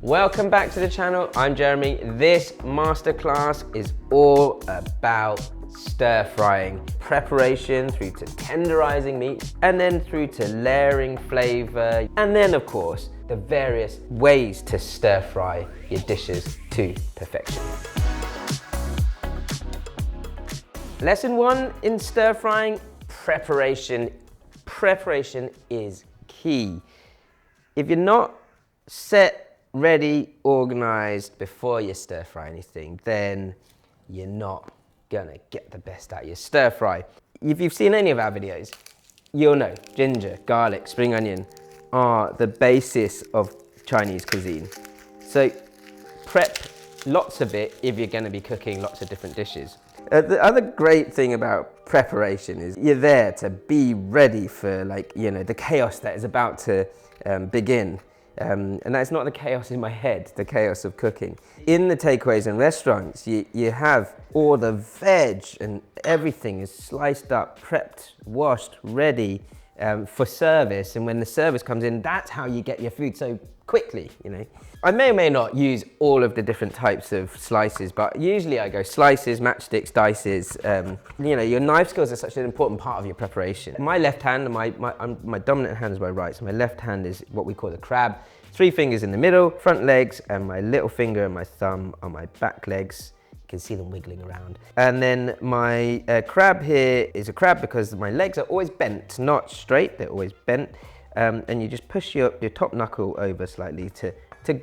Welcome back to the channel. I'm Jeremy. This masterclass is all about stir frying, preparation through to tenderizing meat, and then through to layering flavor, and then of course the various ways to stir fry your dishes to perfection. Lesson 1 in stir frying: preparation. Preparation is key. If you're not set, ready, organized before you stir fry anything, then you're not gonna get the best out of your stir fry. If you've seen any of our videos, you'll know ginger, garlic, spring onion are the basis of Chinese cuisine. So prep lots of it if you're gonna be cooking lots of different dishes. The other great thing about preparation is you're there to be ready for, like, you know, the chaos that is about to begin. And that's not the chaos in my head, the chaos of cooking. In the takeaways and restaurants, you have all the veg and everything is sliced up, prepped, washed, ready for service. And when the service comes in, that's how you get your food so quickly, you know. I may or may not use all of the different types of slices, but usually I go slices, matchsticks, dices. You know, your knife skills are such an important part of your preparation. My left hand, my dominant hand is my right, so my left hand is what we call the crab. 3 fingers in the middle, front legs, and my little finger and my thumb on my back legs. You can see them wiggling around. And then my crab here is a crab because my legs are always bent, not straight, they're always bent. And you just push your top knuckle over slightly to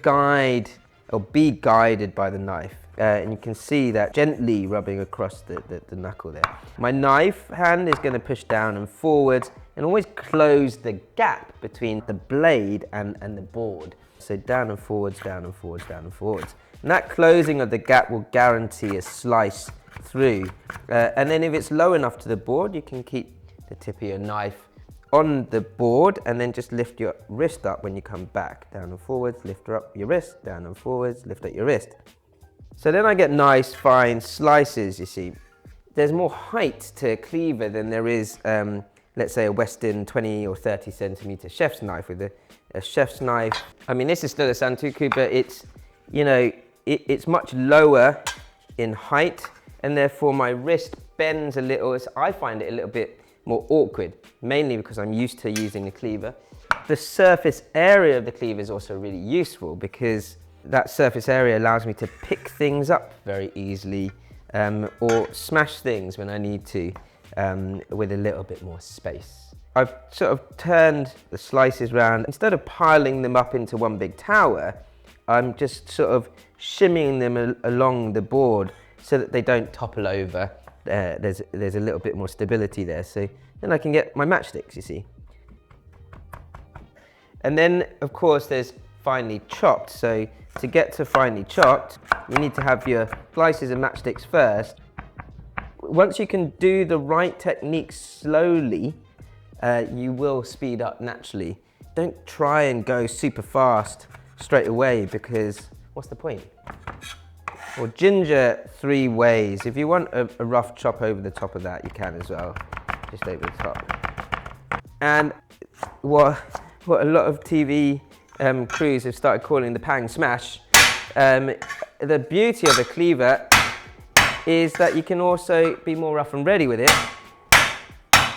guide or be guided by the knife. And you can see that gently rubbing across the knuckle there. My knife hand is going to push down and forwards and always close the gap between the blade and the board. So down and forwards, down and forwards, down and forwards. And that closing of the gap will guarantee a slice through. And then if it's low enough to the board, you can keep the tip of your knife on the board and then just lift your wrist up when you come back. Down and forwards, lift up your wrist, down and forwards, lift up your wrist. So then I get nice fine slices, you see. There's more height to a cleaver than there is, let's say, a Western 20 or 30 centimeter chef's knife. With a chef's knife, I mean, this is still a santoku, but it's, you know, it's much lower in height, and therefore my wrist bends a little. I find it a little bit more awkward, mainly because I'm used to using a cleaver. The surface area of the cleaver is also really useful because that surface area allows me to pick things up very easily or smash things when I need to with a little bit more space. I've sort of turned the slices round. Instead of piling them up into one big tower, I'm just sort of shimmying them along the board so that they don't topple over. There's a little bit more stability there, so then I can get my matchsticks, you see. And then, of course, there's finely chopped. So to get to finely chopped, you need to have your slices and matchsticks first. Once you can do the right technique slowly, you will speed up naturally. Don't try and go super fast straight away, because what's the point? Or ginger 3 ways. If you want a rough chop over the top of that, you can as well, just over the top. And what a lot of TV crews have started calling the pang smash, the beauty of a cleaver is that you can also be more rough and ready with it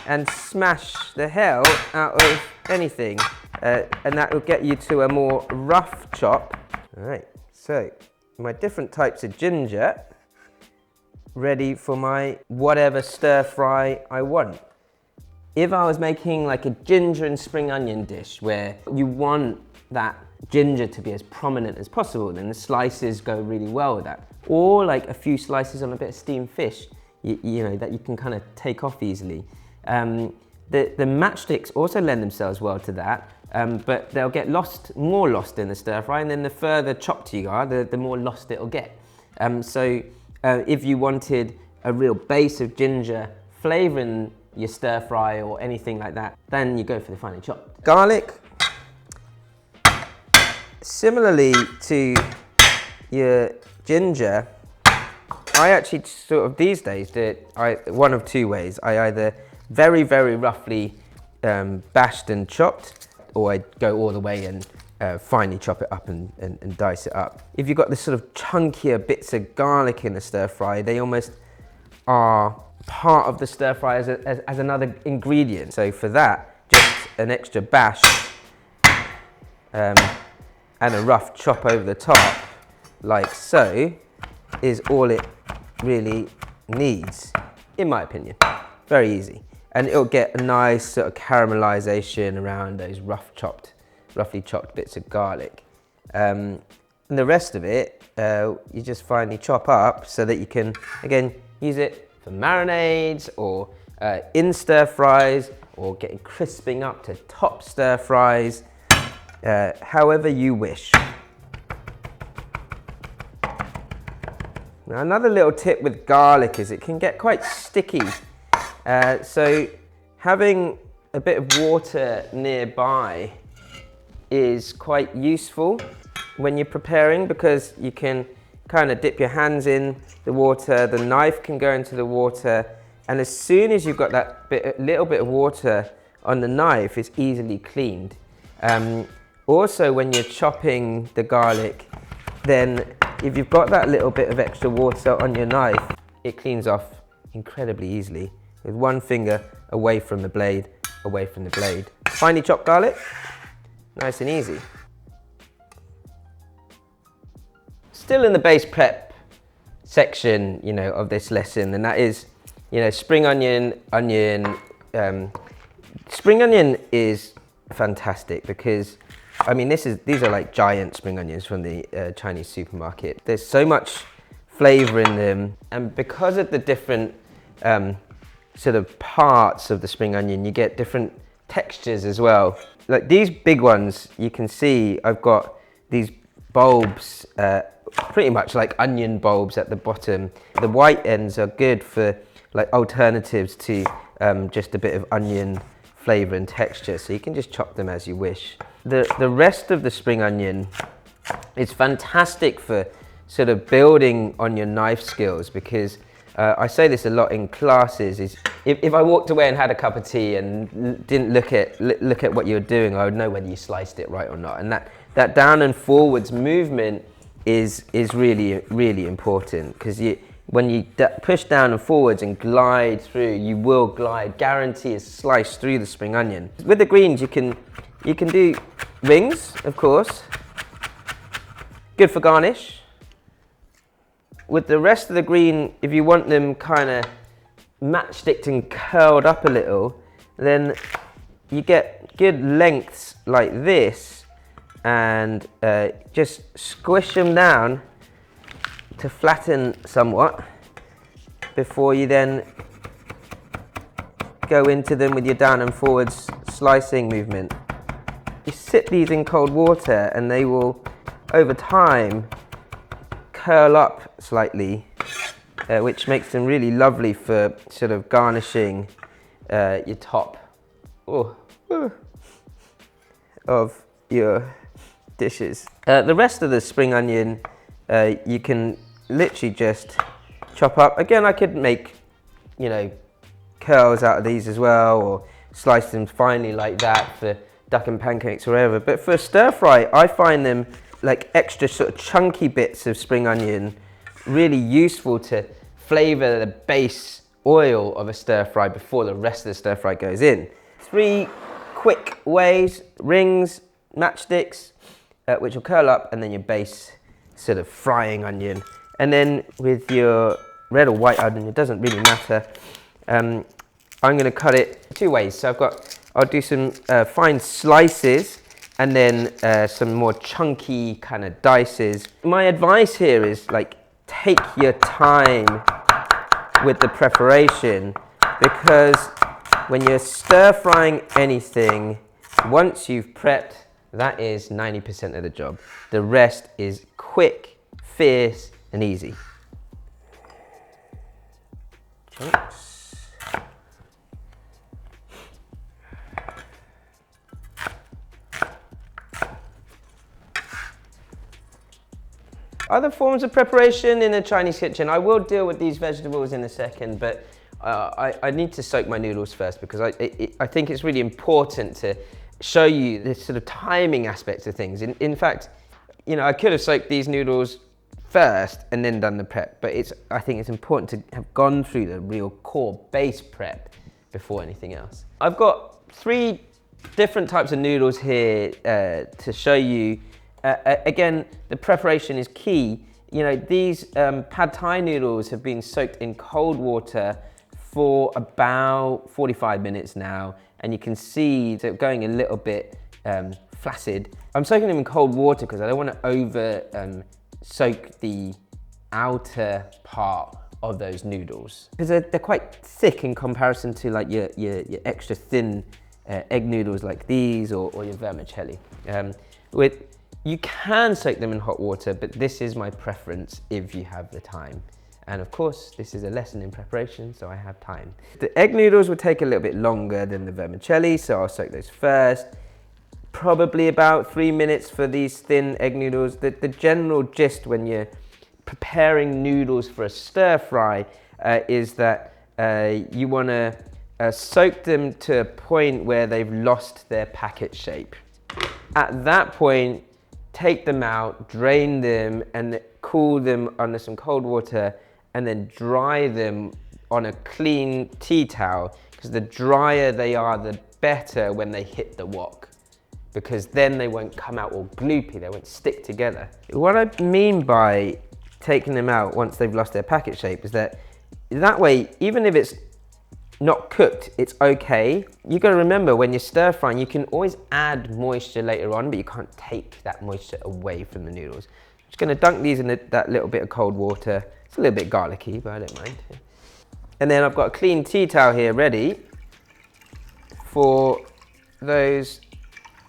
and smash the hell out of anything. And that will get you to a more rough chop. All right, so my different types of ginger ready for my whatever stir fry I want. If I was making like a ginger and spring onion dish where you want that ginger to be as prominent as possible, then the slices go really well with that. Or like a few slices on a bit of steamed fish, you know, that you can kind of take off easily. The matchsticks also lend themselves well to that. But they'll get more lost in the stir fry, and then the further chopped you are, the more lost it'll get. So if you wanted a real base of ginger flavour in your stir fry or anything like that, then you go for the finely chopped. Garlic, similarly to your ginger, I actually sort of these days do it one of 2 ways. I either very, very roughly bashed and chopped, or I go all the way and finely chop it up and dice it up. If you've got this sort of chunkier bits of garlic in the stir fry, they almost are part of the stir fry as another ingredient. So for that, just an extra bash and a rough chop over the top, like so, is all it really needs, in my opinion. Very easy. And it'll get a nice sort of caramelization around those roughly chopped bits of garlic. And the rest of it, you just finely chop up so that you can, again, use it for marinades or in stir fries or getting crisping up to top stir fries, however you wish. Now, another little tip with garlic is it can get quite sticky. So having a bit of water nearby is quite useful when you're preparing, because you can kind of dip your hands in the water, the knife can go into the water, and as soon as you've got that little bit of water on the knife, it's easily cleaned. Also, when you're chopping the garlic, then if you've got that little bit of extra water on your knife, it cleans off incredibly easily with one finger away from the blade, Finely chopped garlic, nice and easy. Still in the base prep section, of this lesson, and that is, spring onion. Spring onion is fantastic because, these are like giant spring onions from the Chinese supermarket. There's so much flavor in them, and because of the different sort of parts of the spring onion, you get different textures as well. Like these big ones, you can see I've got these bulbs, pretty much like onion bulbs at the bottom. The white ends are good for like alternatives to just a bit of onion flavor and texture, so you can just chop them as you wish. The rest of the spring onion is fantastic for sort of building on your knife skills, because I say this a lot in classes, is if I walked away and had a cup of tea and didn't look at what you were doing, I would know whether you sliced it right or not. And that down and forwards movement is really, really important, because when you push down and forwards and glide through, you will glide, guarantee is slice through the spring onion. With the greens, you can do rings, of course, good for garnish. With the rest of the green, if you want them kind of matchsticked and curled up a little, then you get good lengths like this, and just squish them down to flatten somewhat before you then go into them with your down and forwards slicing movement. You sit these in cold water and they will, over time, curl up slightly, which makes them really lovely for sort of garnishing your top of your dishes. The rest of the spring onion, you can literally just chop up. Again, I could make, curls out of these as well, or slice them finely like that for duck and pancakes or whatever. But for stir fry, I find them like extra sort of chunky bits of spring onion really useful to flavor the base oil of a stir fry before the rest of the stir fry goes in. 3 quick ways: rings, matchsticks, which will curl up, and then your base sort of frying onion. And then with your red or white onion, it doesn't really matter. I'm going to cut it 2 ways. So I'll do some fine slices, and then some more chunky kind of dices. My advice here is, like, take your time with the preparation, because when you're stir frying anything, once you've prepped, that is 90% of the job. The rest is quick, fierce, and easy. Chunks. Other forms of preparation in a Chinese kitchen. I will deal with these vegetables in a second, but I need to soak my noodles first, because I think it's really important to show you this sort of timing aspects of things. In fact, you know, I could have soaked these noodles first and then done the prep, but I think it's important to have gone through the real core base prep before anything else. I've got 3 different types of noodles here to show you. Again, the preparation is key. You know, these pad thai noodles have been soaked in cold water for about 45 minutes now, and you can see they're going a little bit flaccid. I'm soaking them in cold water because I don't want to over soak the outer part of those noodles, because they're quite thick in comparison to like your extra thin egg noodles like these, or your vermicelli. You can soak them in hot water, but this is my preference if you have the time. And of course, this is a lesson in preparation, so I have time. The egg noodles will take a little bit longer than the vermicelli, so I'll soak those first. Probably about 3 minutes for these thin egg noodles. The general gist when you're preparing noodles for a stir fry is that you want to soak them to a point where they've lost their packet shape. At that point, take them out, drain them, and cool them under some cold water, and then dry them on a clean tea towel, because the drier they are, the better when they hit the wok, because then they won't come out all gloopy, they won't stick together. What I mean by taking them out once they've lost their packet shape is that way, even if it's not cooked, it's okay. You gotta remember, when you're stir frying, you can always add moisture later on, but you can't take that moisture away from the noodles. I'm just gonna dunk these in that little bit of cold water. It's a little bit garlicky, but I don't mind. And then I've got a clean tea towel here ready for those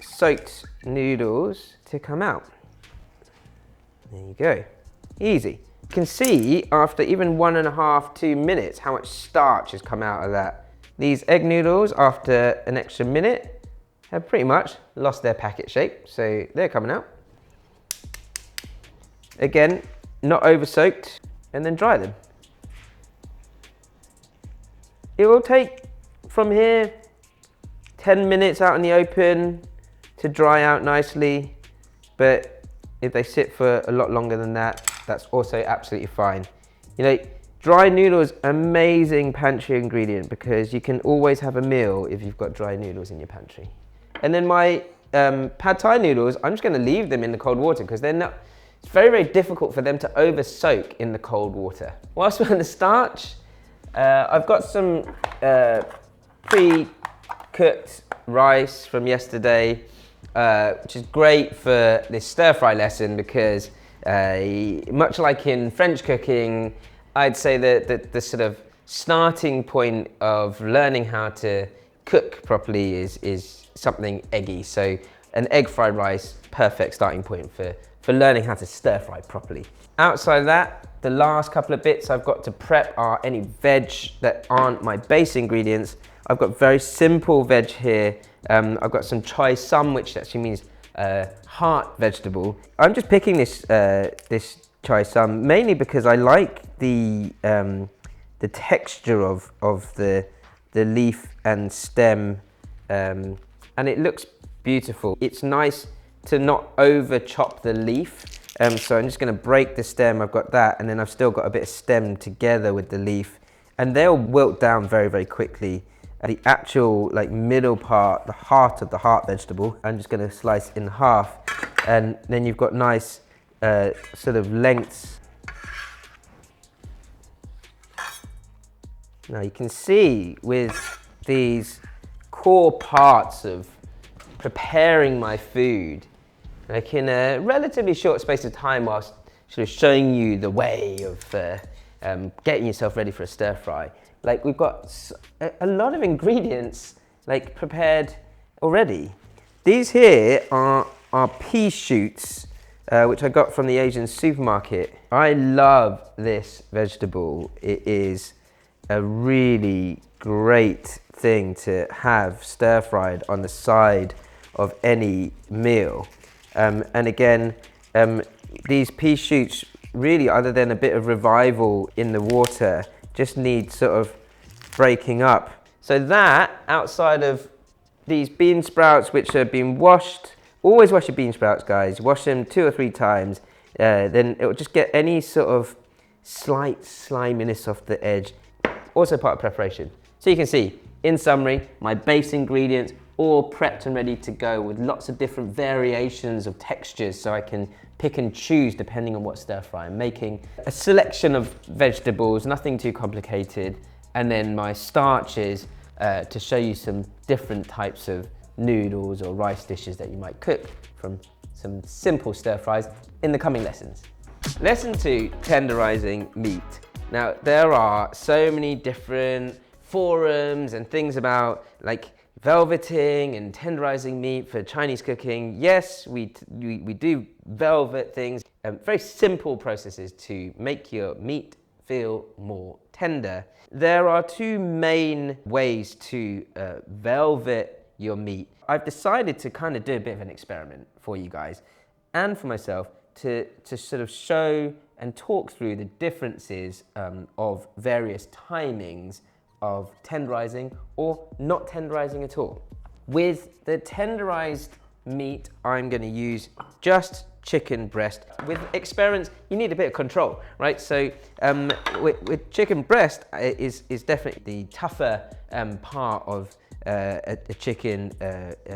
soaked noodles to come out. There you go, easy. You can see after even 1.5 to 2 minutes how much starch has come out of that. These egg noodles, after an extra minute, have pretty much lost their packet shape, so they're coming out. Again, not over soaked, and then dry them. It will take from here 10 minutes out in the open to dry out nicely, but if they sit for a lot longer than that, that's also absolutely fine. You know, dry noodles, amazing pantry ingredient, because you can always have a meal if you've got dry noodles in your pantry. And then my pad thai noodles, I'm just going to leave them in the cold water, because it's very, very difficult for them to over soak in the cold water. Whilst we're on the starch, I've got some pre-cooked rice from yesterday, which is great for this stir fry lesson, because much like in French cooking, I'd say that the sort of starting point of learning how to cook properly is something eggy. So an egg fried rice, perfect starting point for learning how to stir fry properly. Outside of that, the last couple of bits I've got to prep are any veg that aren't my base ingredients. I've got very simple veg here. I've got some choy sum, which actually means heart vegetable. I'm just picking this choy sum mainly because I like the texture of the leaf and stem, and it looks beautiful. It's nice to not over chop the leaf, so I'm just going to break the stem. I've got that, and then I've still got a bit of stem together with the leaf, and they'll wilt down very, very quickly. The actual middle part, the heart of the heart vegetable, I'm just going to slice in half, and then you've got nice sort of lengths. Now you can see with these core parts of preparing my food, like in a relatively short space of time, whilst sort of showing you the way of getting yourself ready for a stir fry. Like, we've got a lot of ingredients prepared already. These here are pea shoots, which I got from the Asian supermarket. I love this vegetable. It is a really great thing to have stir fried on the side of any meal. And again, these pea shoots really, other than a bit of revival in the water, just need sort of breaking up. So that, outside of these bean sprouts which have been washed. Always wash your bean sprouts, guys. Wash them 2 or 3 times. Then it will just get any sort of slight sliminess off the edge. Also part of preparation. So you can see, in summary, my base ingredients all prepped and ready to go with lots of different variations of textures, so I can pick and choose depending on what stir fry I'm making. A selection of vegetables, nothing too complicated, and then my starches to show you some different types of noodles or rice dishes that you might cook from some simple stir fries in the coming lessons. Lesson 2, tenderizing meat. Now, there are so many different forums and things about like velveting and tenderizing meat for Chinese cooking. Yes, we do velvet things. Very simple processes to make your meat feel more tender. There are 2 main ways to velvet your meat. I've decided to kind of do a bit of an experiment for you guys and for myself to sort of show and talk through the differences of various timings of tenderizing or not tenderizing at all. With the tenderized meat, I'm going to use just chicken breast. With experiments, you need a bit of control, right? So with chicken breast is definitely the tougher part of a chicken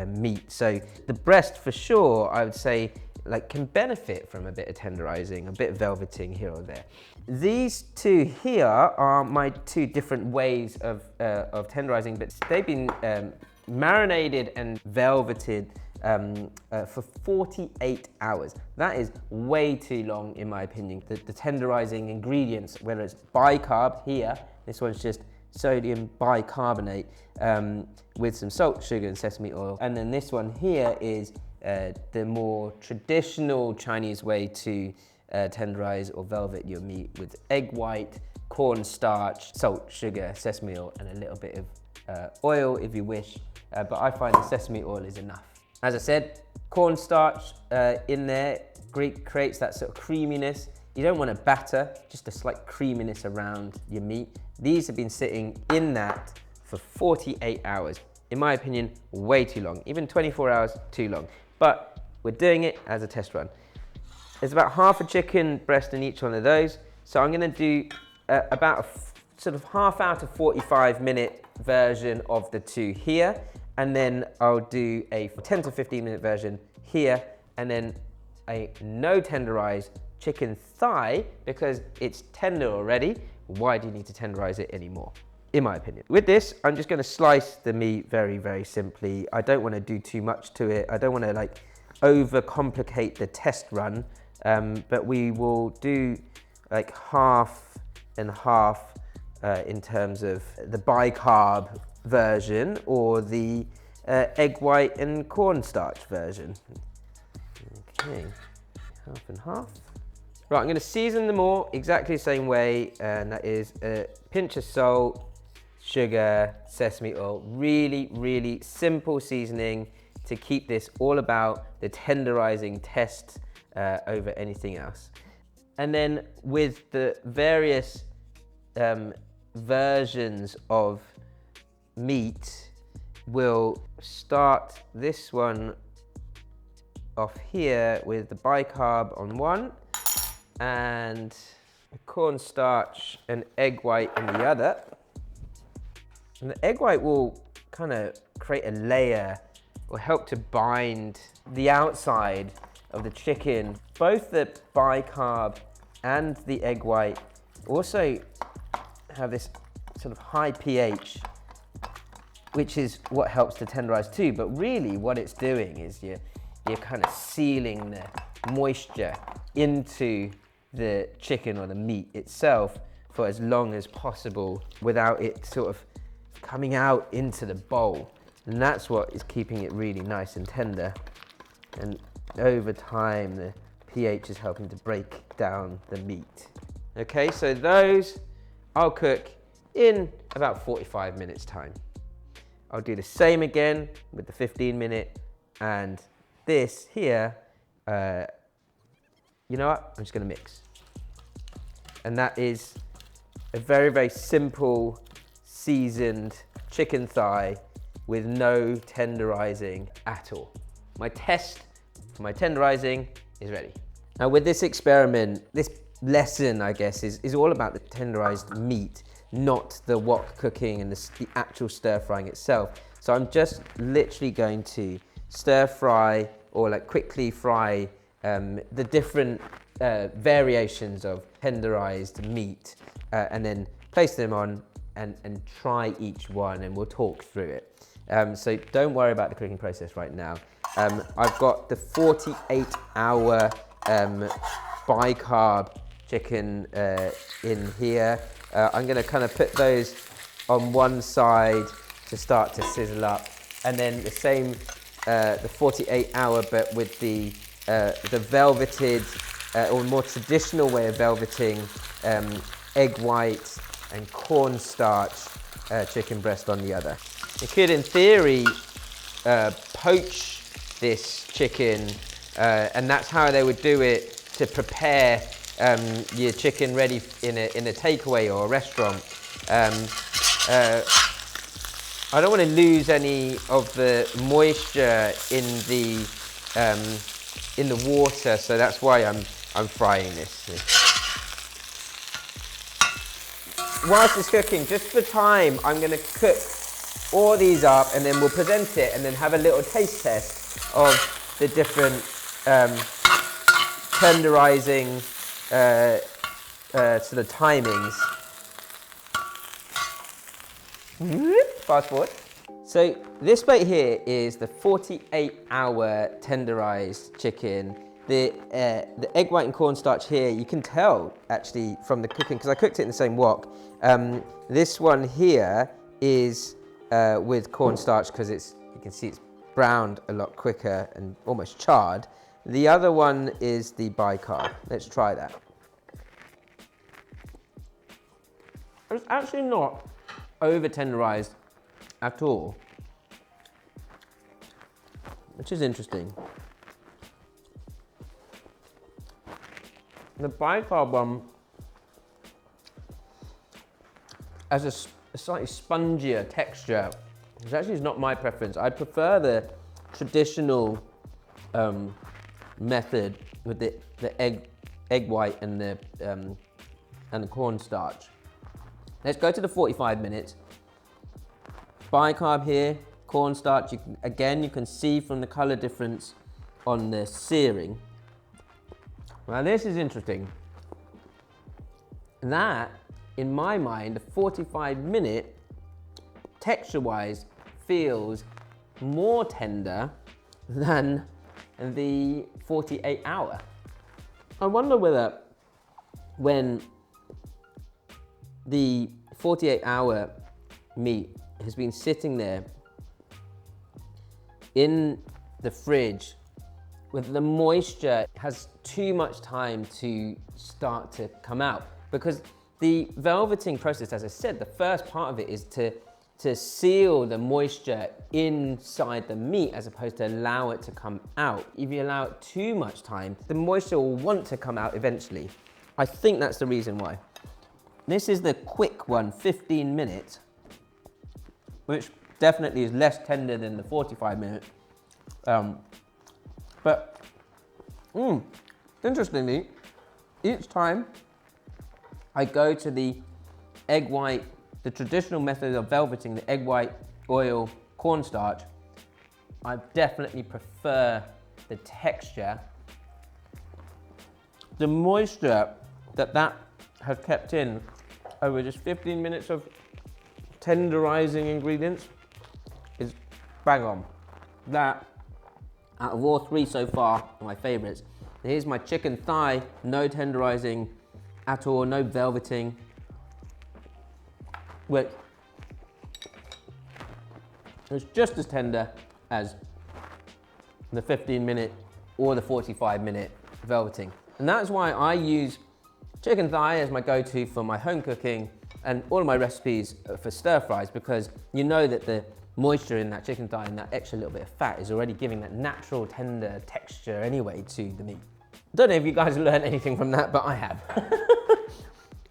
meat. So the breast, for sure, I would say, like, can benefit from a bit of tenderizing, a bit of velveting here or there. These 2 here are my 2 different ways of tenderizing, but they've been marinated and velveted for 48 hours. That is way too long, in my opinion. The tenderizing ingredients, whether it's bicarb here, this one's just sodium bicarbonate with some salt, sugar, and sesame oil. And then this one here is the more traditional Chinese way to tenderize or velvet your meat with egg white, cornstarch, salt, sugar, sesame oil, and a little bit of oil if you wish. But I find the sesame oil is enough. As I said, cornstarch in there creates that sort of creaminess. You don't want a batter, just a slight creaminess around your meat. These have been sitting in that for 48 hours. In my opinion, way too long. Even 24 hours, too long. But we're doing it as a test run. There's about half a chicken breast in each one of those. So I'm gonna do about a sort of half hour to 45-minute version of the 2 here. And then I'll do a 10 to 15-minute version here. And then a no tenderized chicken thigh, because it's tender already. Why do you need to tenderize it anymore? In my opinion. With this, I'm just gonna slice the meat very, very simply. I don't wanna do too much to it. I don't wanna like overcomplicate the test run, but we will do like half and half in terms of the bicarb version or the egg white and cornstarch version. Okay, half and half. Right, I'm gonna season them all exactly the same way, and that is a pinch of salt, sugar, sesame oil. Really, really simple seasoning to keep this all about the tenderizing test over anything else. And then with the various versions of meat, we'll start this one off here with the bicarb on one and cornstarch and egg white in the other. And the egg white will kind of create a layer or help to bind the outside of the chicken. Both the bicarb and the egg white also have this sort of high pH, which is what helps to tenderize too. But really what it's doing is you're kind of sealing the moisture into the chicken or the meat itself for as long as possible without it sort of coming out into the bowl. And that's what is keeping it really nice and tender. And over time, the pH is helping to break down the meat. Okay, so those I'll cook in about 45 minutes time. I'll do the same again with the 15-minute, and this here, you know what? I'm just gonna mix. And that is a very, very simple seasoned chicken thigh with no tenderizing at all. My test for my tenderizing is ready. Now with this experiment, this lesson, I guess, is all about the tenderized meat, not the wok cooking and the actual stir frying itself. So I'm just literally going to stir fry or like quickly fry the different variations of tenderized meat and then place them on and try each one, and we'll talk through it. So don't worry about the cooking process right now. I've got the 48-hour bicarb chicken in here. I'm gonna kind of put those on one side to start to sizzle up, and then the same, the 48-hour, but with the velveted or more traditional way of velveting egg white and cornstarch chicken breast on the other. You could, in theory, poach this chicken, and that's how they would do it to prepare your chicken ready in a takeaway or a restaurant. I don't want to lose any of the moisture in the water, so that's why I'm frying this. Whilst it's cooking, just for time, I'm going to cook all these up, and then we'll present it, and then have a little taste test of the different tenderizing sort of timings. Fast forward. So this bit here is the 48-hour tenderized chicken. The egg white and cornstarch here, you can tell actually from the cooking, because I cooked it in the same wok. This one here is with cornstarch, because you can see it's browned a lot quicker and almost charred. The other one is the bicarb. Let's try that. It's actually not over tenderized at all, which is interesting. The bicarb one has a slightly spongier texture, which actually is not my preference. I prefer the traditional method with the egg white and the cornstarch. Let's go to the 45 minutes. Bicarb here, cornstarch. You can see from the color difference on the searing. Now this is interesting. That, in my mind, the 45-minute, texture-wise, feels more tender than the 48-hour. I wonder whether when the 48-hour meat has been sitting there in the fridge with the moisture, has too much time to start to come out, because the velveting process, as I said, the first part of it is to seal the moisture inside the meat as opposed to allow it to come out. If you allow it too much time, the moisture will want to come out eventually. I think that's the reason why. This is the quick one, 15 minutes, which definitely is less tender than the 45 minute. But interestingly, each time I go to the egg white, the traditional method of velveting, the egg white, oil, cornstarch, I definitely prefer the texture. The moisture that has kept in over just 15 minutes of tenderizing ingredients is bang on. That, out of all three so far, are my favorites. Here's my chicken thigh, no tenderizing at all, no velveting. Which is just as tender as the 15-minute or the 45-minute velveting. And that's why I use chicken thigh as my go-to for my home cooking and all of my recipes for stir fries, because you know that the moisture in that chicken thigh and that extra little bit of fat is already giving that natural tender texture anyway to the meat. Don't know if you guys learned anything from that, but I have.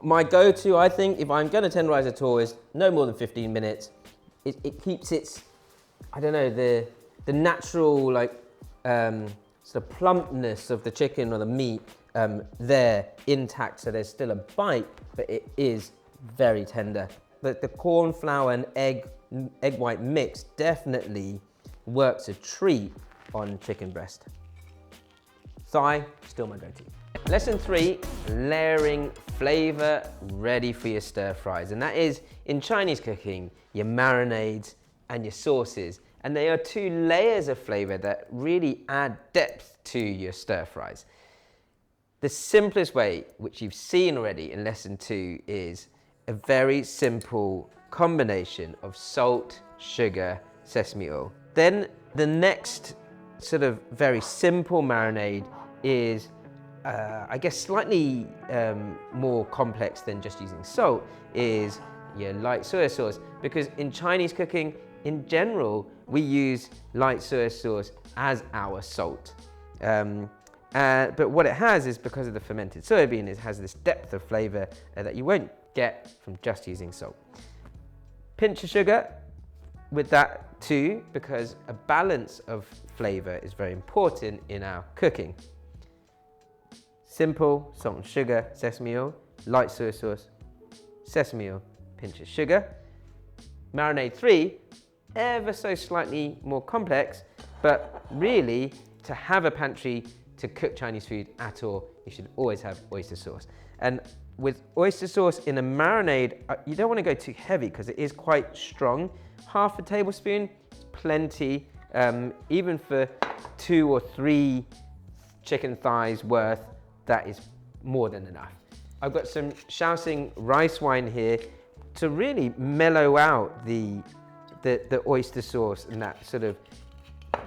My go-to, I think, if I'm gonna tenderize at all, is no more than 15 minutes. It keeps its I don't know, the natural like sort of plumpness of the chicken or the meat there intact, so there's still a bite, but it is very tender. But the corn flour and egg white mix definitely works a treat on chicken breast. Thigh, still my go-to. Lesson 3, layering flavor ready for your stir fries. And that is, in Chinese cooking, your marinades and your sauces. And they are 2 layers of flavor that really add depth to your stir fries. The simplest way, which you've seen already in lesson 2, is a very simple combination of salt, sugar, sesame oil. Then the next sort of very simple marinade is, I guess, slightly more complex than just using salt, is your light soya sauce. Because in Chinese cooking, in general, we use light soya sauce as our salt. But what it has is, because of the fermented soybean, it has this depth of flavor that you won't get from just using salt. Pinch of sugar with that too, because a balance of flavor is very important in our cooking. Simple, salt and sugar, sesame oil, light soy sauce, sesame oil, pinch of sugar. Marinade 3, ever so slightly more complex, but really, to have a pantry to cook Chinese food at all, you should always have oyster sauce. And with oyster sauce in a marinade, you don't want to go too heavy because it is quite strong. Half a tablespoon, plenty, even for 2 or 3 chicken thighs worth, that is more than enough. I've got some Shaoxing rice wine here to really mellow out the oyster sauce and that sort of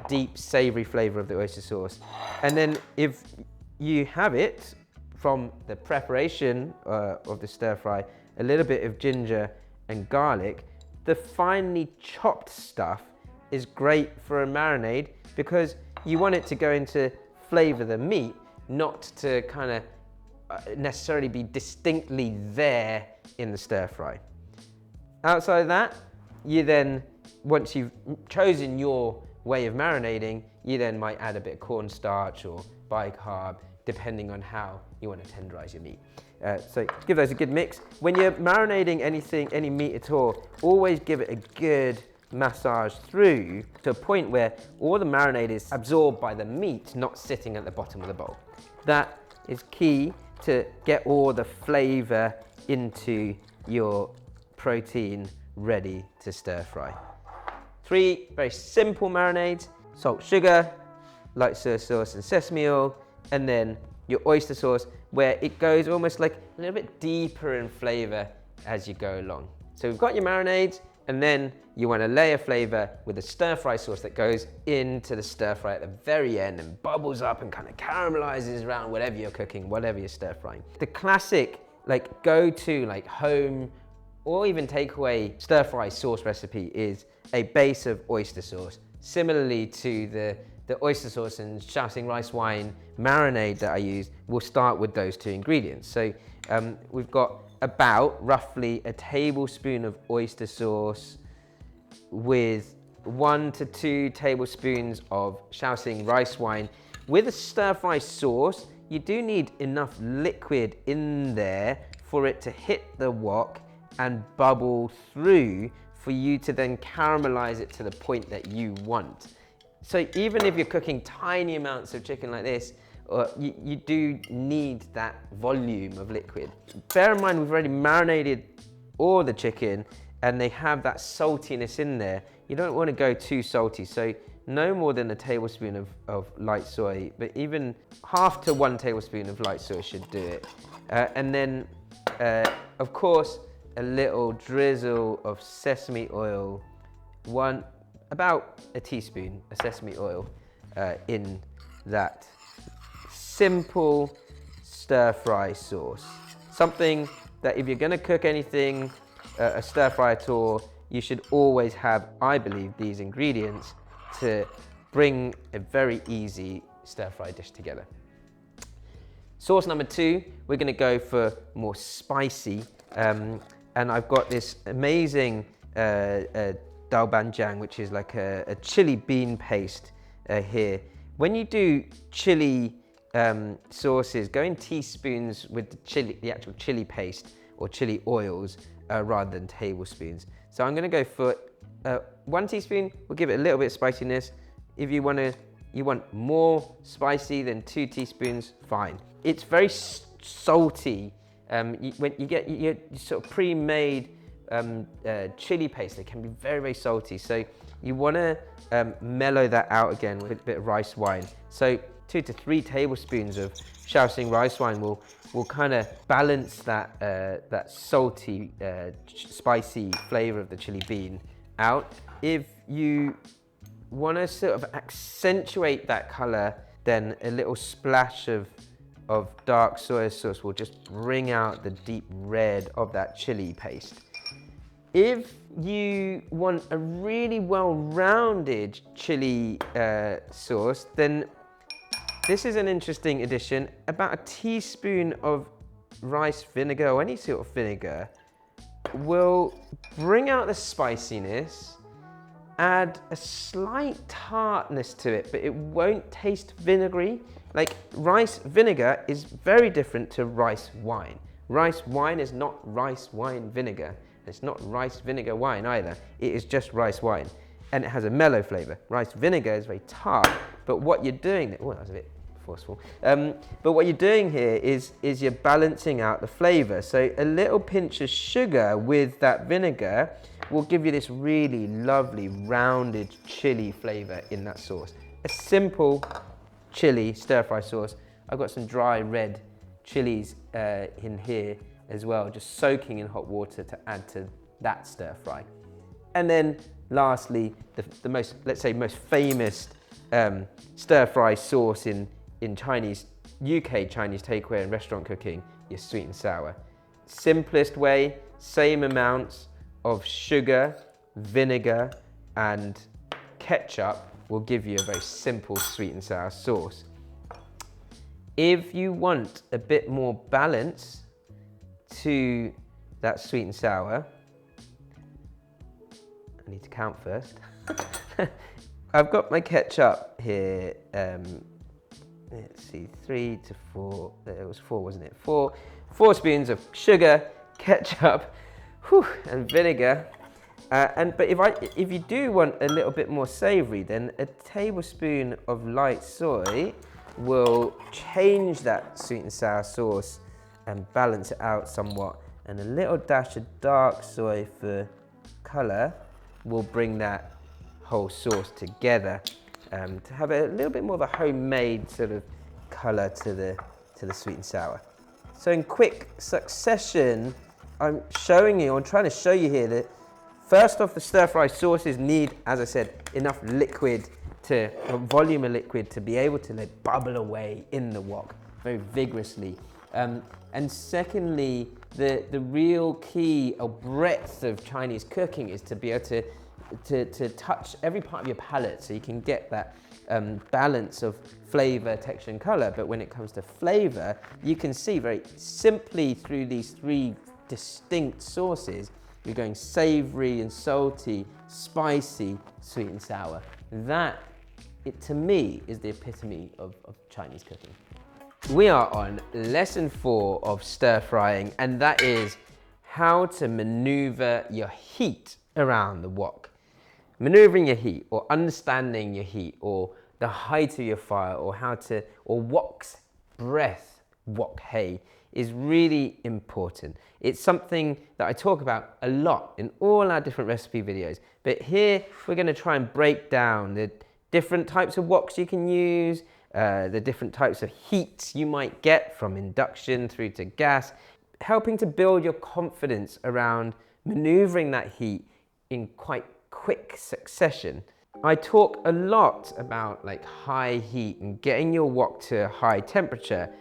deep savory flavor of the oyster sauce. And then if you have it from the preparation of the stir fry, a little bit of ginger and garlic, the finely chopped stuff is great for a marinade because you want it to go into flavor the meat, not to kind of necessarily be distinctly there in the stir fry. Outside of that, you then, once you've chosen your way of marinating, you then might add a bit of cornstarch or bicarb, depending on how you want to tenderize your meat. So give those a good mix. When you're marinating anything, any meat at all, always give it a good massage through to a point where all the marinade is absorbed by the meat, not sitting at the bottom of the bowl. That is key to get all the flavor into your protein ready to stir fry. 3 very simple marinades: salt, sugar, light soy sauce and sesame oil, and then your oyster sauce, where it goes almost like a little bit deeper in flavor as you go along. So we've got your marinades, and then you want to layer flavor with a stir fry sauce that goes into the stir fry at the very end and bubbles up and kind of caramelizes around whatever you're cooking, whatever you're stir frying. The classic like go-to like home or even takeaway stir fry sauce recipe is a base of oyster sauce. Similarly to the oyster sauce and Shaoxing rice wine marinade that I use, we'll start with those 2 ingredients. So we've got about roughly a tablespoon of oyster sauce with 1 to 2 tablespoons of Shaoxing rice wine. With a stir fry sauce, you do need enough liquid in there for it to hit the wok and bubble through for you to then caramelize it to the point that you want. So even if you're cooking tiny amounts of chicken like this, you do need that volume of liquid. Bear in mind, we've already marinated all the chicken and they have that saltiness in there. You don't want to go too salty, so no more than a tablespoon of light soy, but even half to 1 tablespoon of light soy should do it. And then, of course, a little drizzle of sesame oil, about a teaspoon of sesame oil in that simple stir fry sauce. Something that if you're going to cook anything, a stir fry at all, you should always have, I believe, these ingredients to bring a very easy stir fry dish together. Sauce number 2, we're going to go for more spicy. And I've got this amazing dalbanjiang, which is like a chili bean paste here. When you do chili sauces, go in teaspoons with the actual chili paste or chili oils rather than tablespoons. So I'm going to go for 1 teaspoon. We'll give it a little bit of spiciness. If you want more spicy than 2 teaspoons, fine. It's very salty. When you get your sort of pre-made chili paste, it can be very, very salty. So you want to mellow that out again with a bit of rice wine. So 2 to 3 tablespoons of Shaoxing rice wine will kind of balance that salty, spicy flavor of the chili bean out. If you want to sort of accentuate that color, then a little splash of dark soy sauce will just bring out the deep red of that chili paste. If you want a really well-rounded chili sauce, then this is an interesting addition. About a teaspoon of rice vinegar or any sort of vinegar will bring out the spiciness, add a slight tartness to it, but it won't taste vinegary. Like, rice vinegar is very different to rice wine. Rice wine is not rice wine vinegar. It's not rice vinegar wine either. It is just rice wine, and it has a mellow flavor. Rice vinegar is very tart, but what you're doing, oh, that was a bit forceful. But what you're doing here is you're balancing out the flavor. So a little pinch of sugar with that vinegar will give you this really lovely rounded chili flavor in that sauce. A simple chili stir-fry sauce. I've got some dry red chilies in here as well, just soaking in hot water to add to that stir-fry. And then lastly, the most, let's say, most famous stir-fry sauce in Chinese, UK Chinese takeaway and restaurant cooking, your sweet and sour. Simplest way, same amounts of sugar, vinegar, and ketchup will give you a very simple sweet and sour sauce. If you want a bit more balance to that sweet and sour, I need to count first. I've got my ketchup here. Let's see, 3 to 4, it was 4, wasn't it? 4 spoons of sugar, ketchup, and vinegar. But if you do want a little bit more savory, then a tablespoon of light soy will change that sweet and sour sauce and balance it out somewhat. And a little dash of dark soy for color will bring that whole sauce together to have a little bit more of a homemade sort of color to the sweet and sour. So in quick succession, I'm trying to show you here that first off, the stir-fry sauces need, as I said, enough liquid volume of liquid to be able to let bubble away in the wok very vigorously. And secondly, the real key or breadth of Chinese cooking is to be able to touch every part of your palate so you can get that balance of flavor, texture, and color. But when it comes to flavor, you can see very simply through these 3 distinct sauces, you're going savory and salty, spicy, sweet and sour. That, to me, is the epitome of Chinese cooking. We are on lesson 4 of stir frying, and that is how to maneuver your heat around the wok. Maneuvering your heat, or understanding your heat, or the height of your fire, or wok's breath, wok hei, is really important. It's something that I talk about a lot in all our different recipe videos. But here we're going to try and break down the different types of woks you can use, the different types of heats you might get from induction through to gas, helping to build your confidence around maneuvering that heat in quite quick succession. I talk a lot about like high heat and getting your wok to a high temperature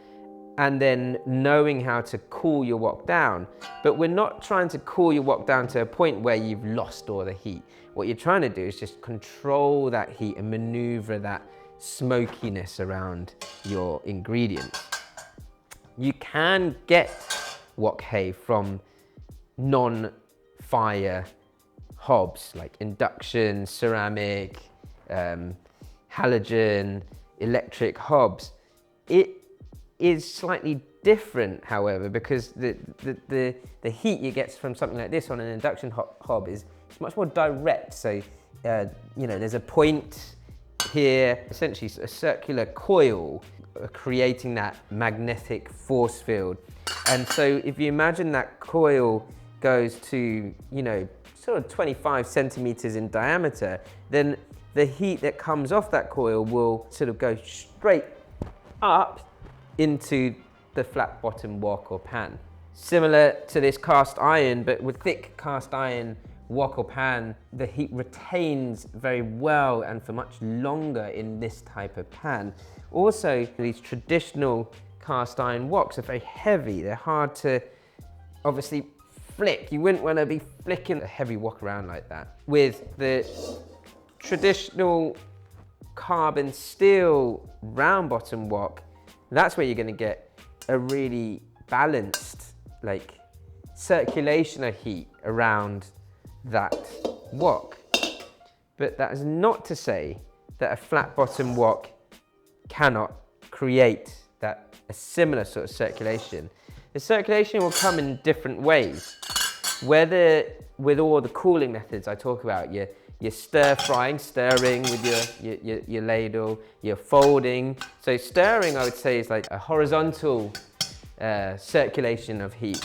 and then knowing how to cool your wok down. But we're not trying to cool your wok down to a point where you've lost all the heat. What you're trying to do is just control that heat and maneuver that smokiness around your ingredients. You can get wok hei from non-fire hobs like induction, ceramic, halogen, electric hobs. It is slightly different, however, because the heat you get from something like this on an induction hob is much more direct. So, there's a point here, essentially a circular coil creating that magnetic force field. And so if you imagine that coil goes to, sort of 25 centimeters in diameter, then the heat that comes off that coil will sort of go straight up into the flat bottom wok or pan. Similar to this cast iron, but with thick cast iron wok or pan, the heat retains very well and for much longer in this type of pan. Also, these traditional cast iron woks are very heavy. They're hard to obviously flick. You wouldn't want to be flicking a heavy wok around like that. With the traditional carbon steel round bottom wok, that's where you're going to get a really balanced circulation of heat around that wok. But that is not to say that a flat bottom wok cannot create a similar sort of circulation. The circulation will come in different ways, whether with all the cooling methods I talk about, you're stirring with your ladle, you're folding. So stirring, I would say, is like a horizontal circulation of heat.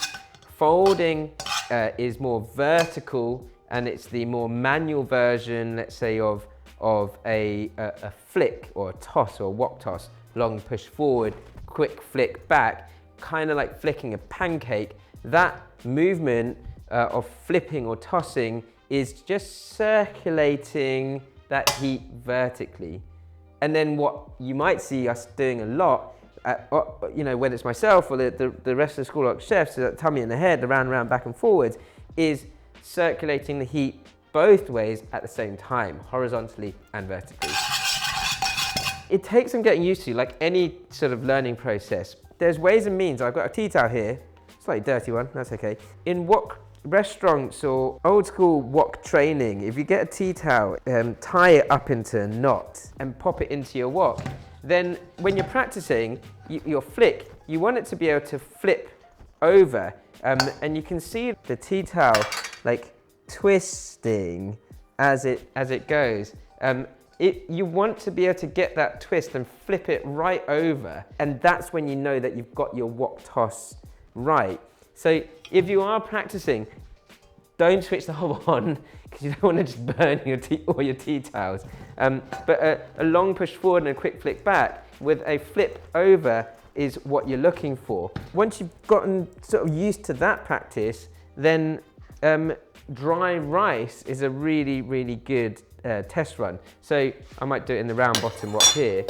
Folding is more vertical, and it's the more manual version, let's say, of a flick or a toss or a wok toss. Long push forward, quick flick back, kind of like flicking a pancake. That movement of flipping or tossing is just circulating that heat vertically. And then what you might see us doing a lot, whether it's myself or the rest of the School of chefs, that tummy and the head, the round and round, back and forwards, is circulating the heat both ways at the same time, horizontally and vertically. It takes some getting used to, like any sort of learning process. There's ways and means. I've got a tea towel here, slightly dirty one, that's okay. In wok restaurants or old school wok training, if you get a tea towel, tie it up into a knot and pop it into your wok, then when you're practicing your flick, you want it to be able to flip over, and you can see the tea towel like twisting as it goes. You want to be able to get that twist and flip it right over, and that's when you know that you've got your wok toss right. So if you are practicing, don't switch the hob on, because you don't want to just burn all your tea towels. But a long push forward and a quick flick back with a flip over is what you're looking for. Once you've gotten sort of used to that practice, then dry rice is a really, really good test run. So I might do it in the round bottom wok here.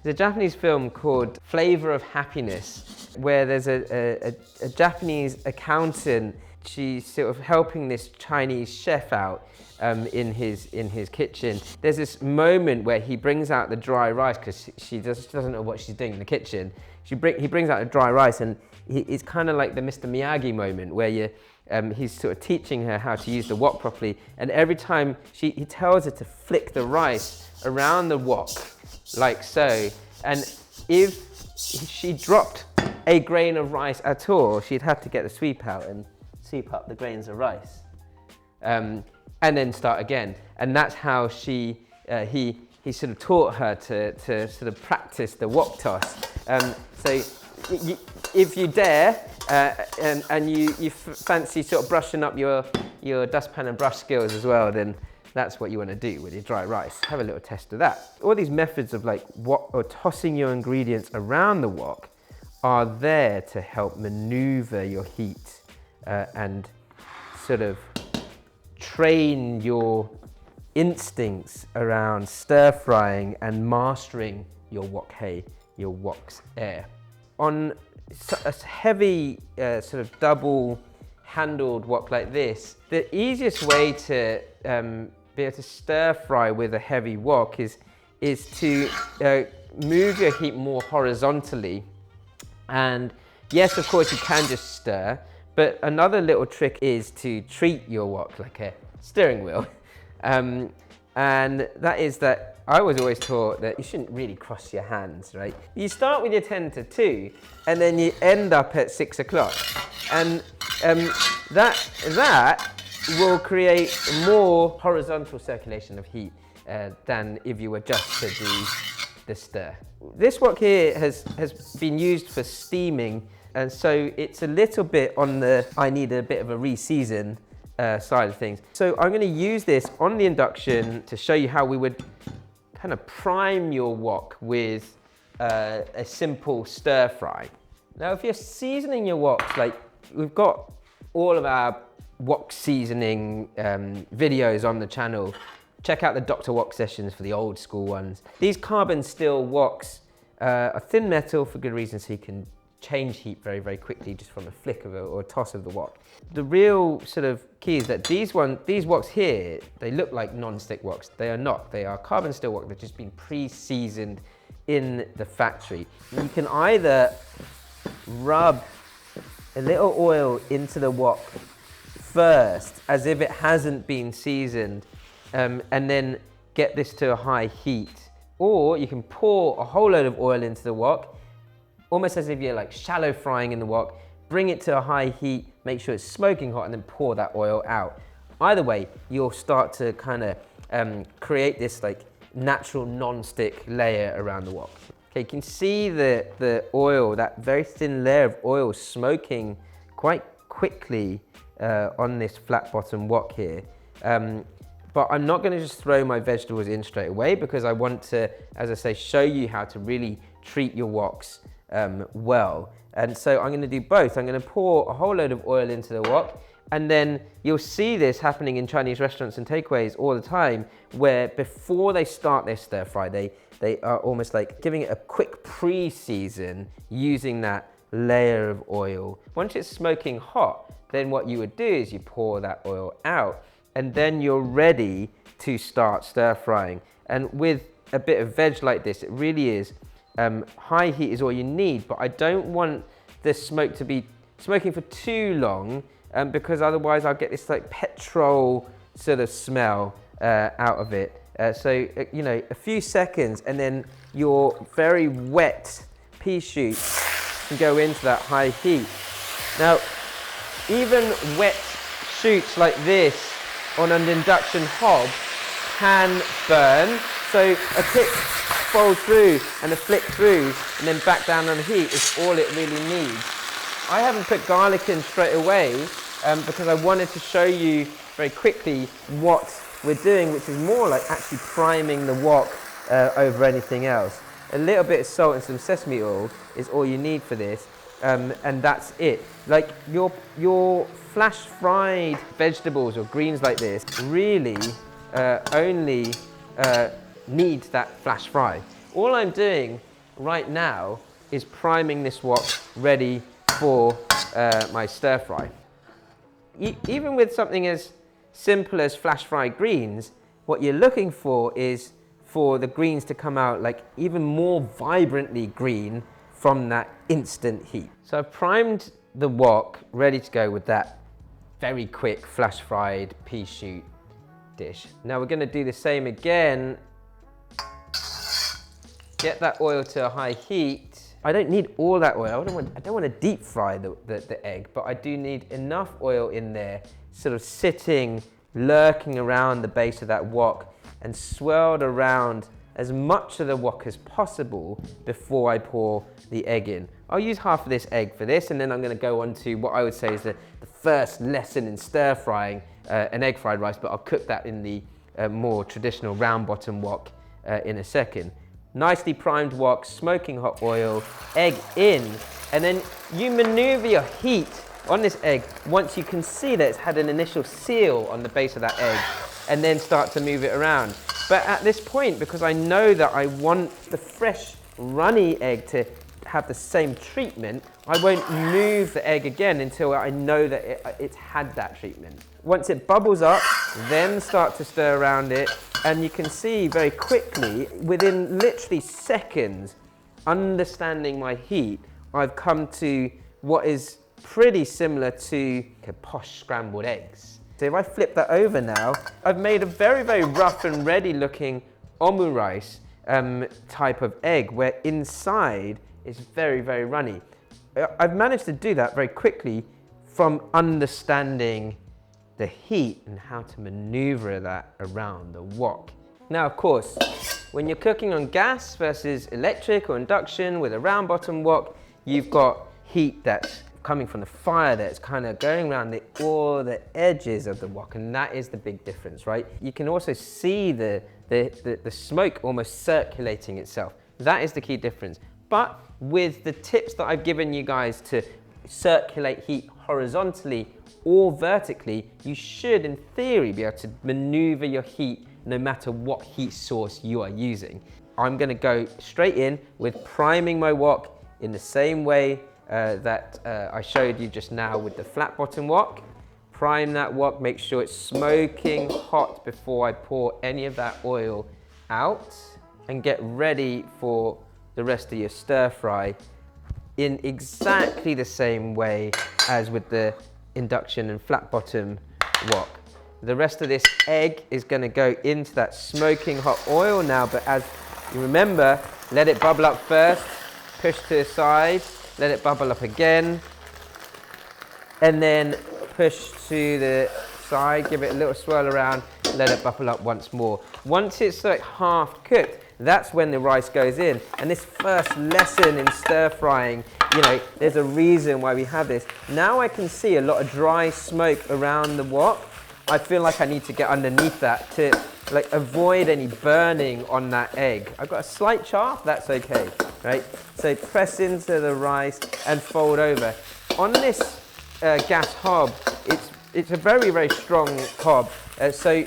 There's a Japanese film called Flavour of Happiness, where there's a Japanese accountant. She's sort of helping this Chinese chef out in his kitchen. There's this moment where he brings out the dry rice, because she doesn't know what she's doing in the kitchen. He brings out the dry rice, and it's kind of like the Mr. Miyagi moment, where he's sort of teaching her how to use the wok properly. And every time he tells her to flick the rice around the wok, like so. And if she dropped a grain of rice at all, she'd have to get the sweep out and sweep up the grains of rice, and then start again. And that's how he sort of taught her to sort of practice the wok toss. So if you dare, and you fancy sort of brushing up your dustpan and brush skills as well, then that's what you want to do with your dry rice. Have a little test of that. All these methods of tossing your ingredients around the wok are there to help maneuver your heat and sort of train your instincts around stir frying and mastering your wok hay, your wok's air. On a heavy sort of double handled wok like this, the easiest way to be able to stir fry with a heavy wok is to move your heat more horizontally. And yes, of course, you can just stir, but another little trick is to treat your wok like steering wheel. And that is that I was always taught that you shouldn't really cross your hands, right? You start with your 10 to 2, and then you end up at 6 o'clock. And that will create more horizontal circulation of heat than if you were just to do the stir. This wok here has been used for steaming, and so it's a little bit on the I need a bit of a re-season side of things. So I'm going to use this on the induction to show you how we would kind of prime your wok with a simple stir fry. Now, if you're seasoning your woks, like we've got all of our wok seasoning videos on the channel. Check out the Dr. Wok sessions for the old school ones. These carbon steel woks are thin metal for good reason, so you can change heat very, very quickly just from a flick of or a toss of the wok. The real sort of key is that these woks here, they look like non-stick woks. They are not. They are carbon steel wok. They've just been pre-seasoned in the factory. You can either rub a little oil into the wok first, as if it hasn't been seasoned, and then get this to a high heat. Or you can pour a whole load of oil into the wok, almost as if you're like shallow frying in the wok, bring it to a high heat, make sure it's smoking hot, and then pour that oil out. Either way, you'll start to kind of create this like natural non-stick layer around the wok. Okay, you can see the oil, that very thin layer of oil smoking quite quickly on this flat bottom wok here. But I'm not going to just throw my vegetables in straight away, because I want to, as I say, show you how to really treat your woks well. And so I'm going to do both. I'm going to pour a whole load of oil into the wok, and then you'll see this happening in Chinese restaurants and takeaways all the time, where before they start their stir fry, they are almost like giving it a quick pre-season using that layer of oil. Once it's smoking hot, then what you would do is you pour that oil out, and then you're ready to start stir frying. And with a bit of veg like this, it really is high heat is all you need, but I don't want the smoke to be smoking for too long, because otherwise I'll get this like petrol sort of smell out of it. So you know, a few seconds, and then your very wet pea shoots can go into that high heat. Now, even wet shoots like this on an induction hob can burn. So a quick fold through and a flick through and then back down on the heat is all it really needs. I haven't put garlic in straight away because I wanted to show you very quickly what we're doing, which is more like actually priming the wok over anything else. A little bit of salt and some sesame oil is all you need for this, and that's it. Like your flash fried vegetables or greens like this really only need that flash fry. All I'm doing right now is priming this wok ready for my stir fry. Even with something as simple as flash fried greens, what you're looking for is for the greens to come out like even more vibrantly green from that instant heat. So I've primed the wok ready to go with that very quick flash fried pea shoot dish. Now we're going to do the same again. Get that oil to a high heat. I don't need all that oil. I don't want to deep fry the egg, but I do need enough oil in there, sort of sitting, lurking around the base of that wok, and swirled around as much of the wok as possible before I pour the egg in. I'll use half of this egg for this, and then I'm going to go on to what I would say is the first lesson in stir frying, an egg fried rice, but I'll cook that in the more traditional round bottom wok in a second. Nicely primed wok, smoking hot oil, egg in, and then you maneuver your heat on this egg once you can see that it's had an initial seal on the base of that egg, and then start to move it around. But at this point, because I know that I want the fresh runny egg to have the same treatment, I won't move the egg again until I know that it's had that treatment. Once it bubbles up, then start to stir around it, and you can see very quickly, within literally seconds, understanding my heat, I've come to what is pretty similar to posh scrambled eggs. So if I flip that over now, I've made a very, very rough and ready looking omurice type of egg, where inside is very, very runny. I've managed to do that very quickly from understanding the heat and how to maneuver that around the wok. Now, of course, when you're cooking on gas versus electric or induction with a round bottom wok, you've got heat that's coming from the fire that's kind of going around all the edges of the wok, and that is the big difference, right? You can also see the smoke almost circulating itself. That is the key difference. But with the tips that I've given you guys to circulate heat horizontally or vertically, you should, in theory, be able to maneuver your heat no matter what heat source you are using. I'm gonna go straight in with priming my wok in the same way that I showed you just now with the flat bottom wok. Prime that wok, make sure it's smoking hot before I pour any of that oil out, and get ready for the rest of your stir fry in exactly the same way as with the induction and flat bottom wok. The rest of this egg is going to go into that smoking hot oil now, but as you remember, let it bubble up first, push to the side, let it bubble up again, and then push to the side, give it a little swirl around, let it bubble up once more. Once it's like half cooked, that's when the rice goes in. And this first lesson in stir frying, you know, there's a reason why we have this. Now I can see a lot of dry smoke around the wok. I feel like I need to get underneath that to like avoid any burning on that egg. I've got a slight char, that's okay, right? So press into the rice and fold over. On this gas hob, it's a very, very strong hob. So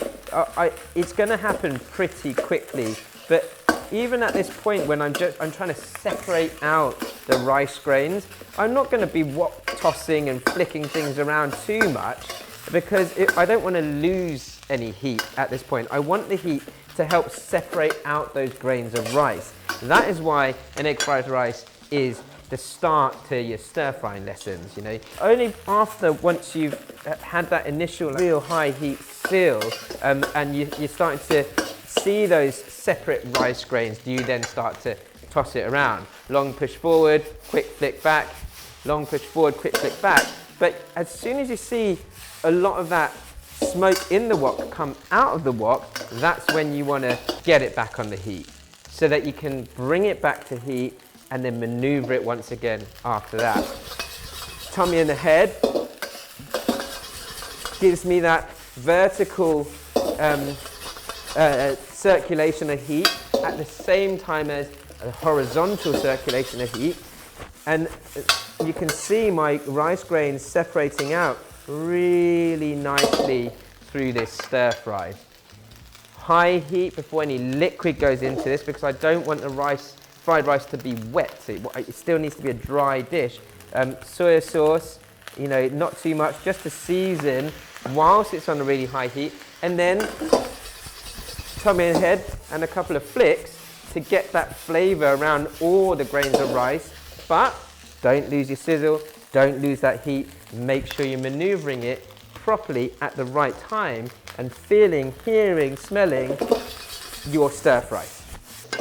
it's gonna happen pretty quickly. But even at this point, when I'm trying to separate out the rice grains, I'm not gonna be tossing and flicking things around too much, because I don't want to lose any heat at this point. I want the heat to help separate out those grains of rice. That is why an egg fried rice is the start to your stir frying lessons, you know. Only after, once you've had that initial real high heat feel, and you're starting to see those separate rice grains, do you then start to toss it around. Long push forward, quick flick back, long push forward, quick flick back. But as soon as you see a lot of that smoke in the wok come out of the wok, that's when you want to get it back on the heat, so that you can bring it back to heat and then maneuver it once again after that. Tummy in the head gives me that vertical circulation of heat at the same time as a horizontal circulation of heat. And you can see my rice grains separating out really nicely through this stir fry. High heat before any liquid goes into this, because I don't want the fried rice to be wet. So it still needs to be a dry dish. Soy sauce, you know, not too much, just to season whilst it's on a really high heat. And then tummy in head and a couple of flicks to get that flavour around all the grains of rice. But don't lose your sizzle, don't lose that heat. Make sure you're manoeuvring it properly at the right time and feeling, hearing, smelling your stir fry.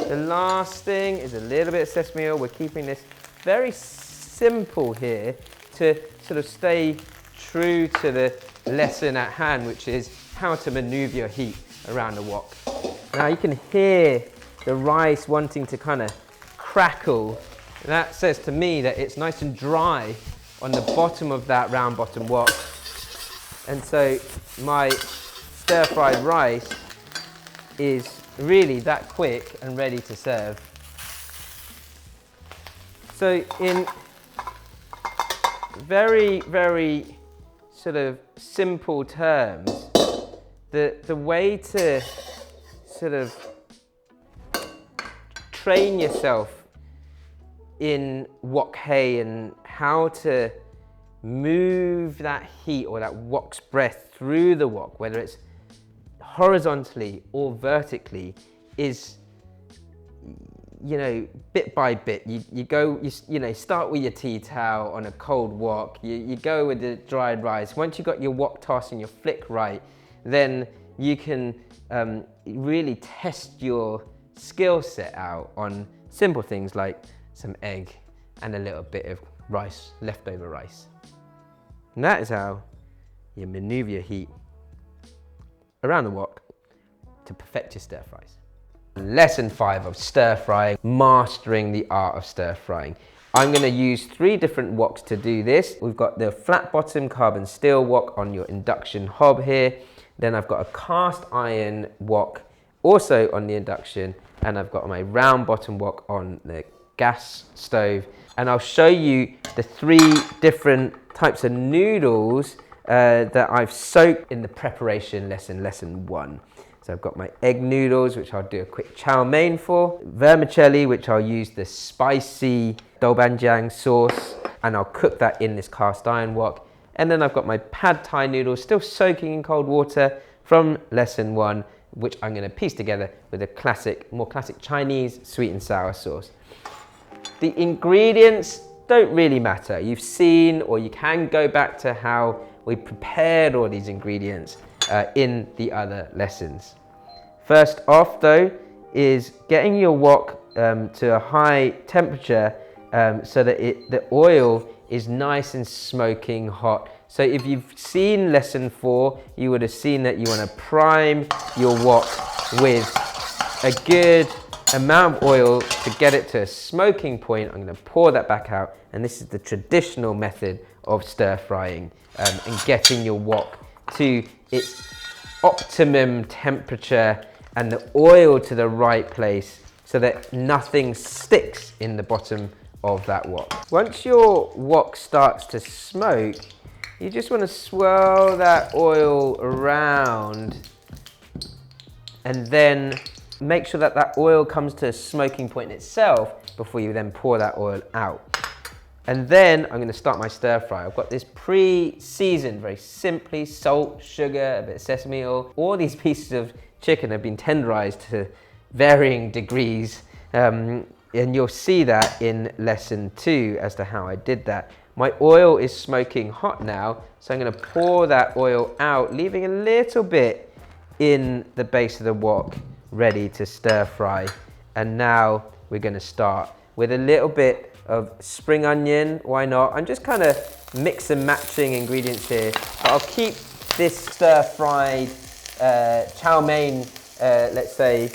The last thing is a little bit of sesame oil. We're keeping this very simple here to sort of stay true to the lesson at hand, which is how to maneuver your heat around the wok. Now you can hear the rice wanting to kind of crackle. That says to me that it's nice and dry on the bottom of that round bottom wok. And so my stir fried rice is really that quick and ready to serve. So in very, very sort of simple terms, the way to sort of train yourself in wok hay and how to move that heat or that wok's breath through the wok, whether it's horizontally or vertically, is you know, bit by bit. You start with your tea towel on a cold wok. You go with the dried rice. Once you've got your wok toss and your flick right, then you can really test your skill set out on simple things like some egg and a little bit of rice, leftover rice. And that is how you maneuver your heat around the wok to perfect your stir fries. Lesson 5 of stir frying, mastering the art of stir frying. I'm going to use 3 different woks to do this. We've got the flat bottom carbon steel wok on your induction hob here. Then I've got a cast iron wok also on the induction, and I've got my round bottom wok on the gas stove. And I'll show you the 3 different types of noodles that I've soaked in the preparation lesson 1. So I've got my egg noodles, which I'll do a quick chow mein for, vermicelli, which I'll use the spicy doubanjiang sauce, and I'll cook that in this cast iron wok. And then I've got my pad thai noodles still soaking in cold water from lesson 1, which I'm going to piece together with a more classic Chinese sweet and sour sauce. The ingredients don't really matter. You've seen, or you can go back to how we prepared all these ingredients in the other lessons. First off though is getting your wok to a high temperature so that the oil is nice and smoking hot. So if you've seen lesson 4, you would have seen that you want to prime your wok with a good amount of oil to get it to a smoking point. I'm going to pour that back out, and this is the traditional method of stir frying and getting your wok to its optimum temperature and the oil to the right place so that nothing sticks in the bottom of that wok. Once your wok starts to smoke, you just want to swirl that oil around and then make sure that that oil comes to a smoking point itself before you then pour that oil out. And then I'm going to start my stir fry. I've got this pre-seasoned, very simply, salt, sugar, a bit of sesame oil. All these pieces of chicken have been tenderized to varying degrees. And you'll see that in lesson 2 as to how I did that. My oil is smoking hot now, so I'm going to pour that oil out, leaving a little bit in the base of the wok, ready to stir fry. And now we're going to start with a little bit of spring onion. Why not? I'm just kind of mix and matching ingredients here, but I'll keep this stir fried chow mein, let's say,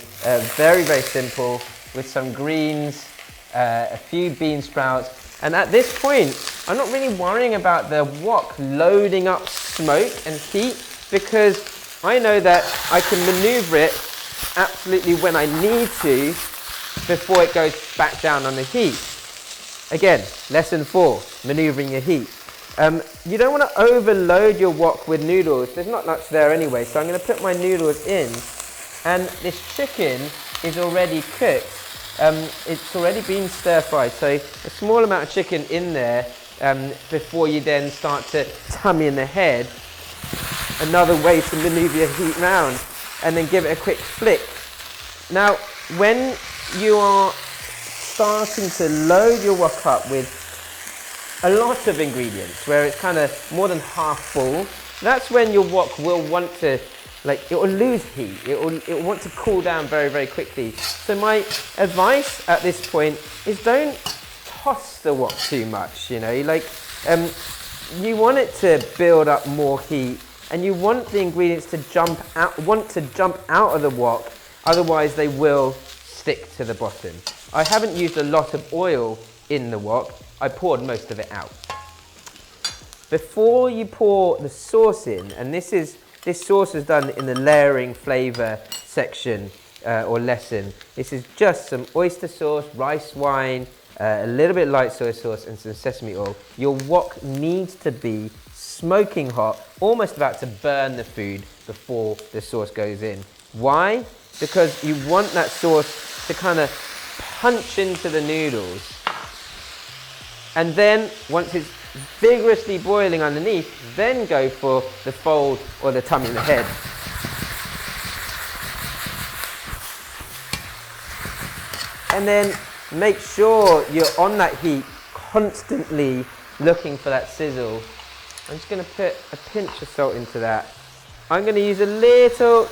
very, very simple, with some greens, a few bean sprouts. And at this point, I'm not really worrying about the wok loading up smoke and heat, because I know that I can maneuver it absolutely when I need to before it goes back down on the heat. Again, lesson 4, maneuvering your heat. You don't want to overload your wok with noodles. There's not much there anyway, so I'm going to put my noodles in, and this chicken is already cooked. It's already been stir fried, so a small amount of chicken in there before you then start to tummy in the head. Another way to maneuver your heat round, and then give it a quick flick. Now, when you are starting to load your wok up with a lot of ingredients, where it's kind of more than half full, that's when your wok will want to, it will lose heat. It will want to cool down very, very quickly. So my advice at this point is don't toss the wok too much, you know, you want it to build up more heat, and you want the ingredients to jump out of the wok, otherwise they will stick to the bottom. I haven't used a lot of oil in the wok. I poured most of it out. Before you pour the sauce in, and this sauce is done in the layering flavour section or lesson. This is just some oyster sauce, rice wine, a little bit light soy sauce, and some sesame oil. Your wok needs to be smoking hot, almost about to burn the food before the sauce goes in. Why? Because you want that sauce to kind of punch into the noodles. And then, once it's vigorously boiling underneath, then go for the fold or the tummy in the head. And then make sure you're on that heat, constantly looking for that sizzle. I'm just going to put a pinch of salt into that. I'm going to use a little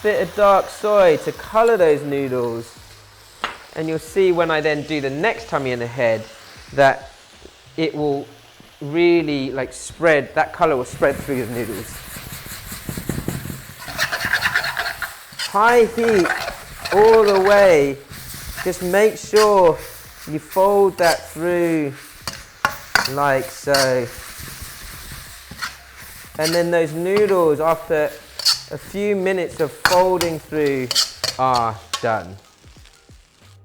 bit of dark soy to colour those noodles. And you'll see when I then do the next tummy in the head that it will really like spread, that colour will spread through the noodles. High heat all the way. Just make sure you fold that through like so. And then those noodles, after a few minutes of folding through, are done.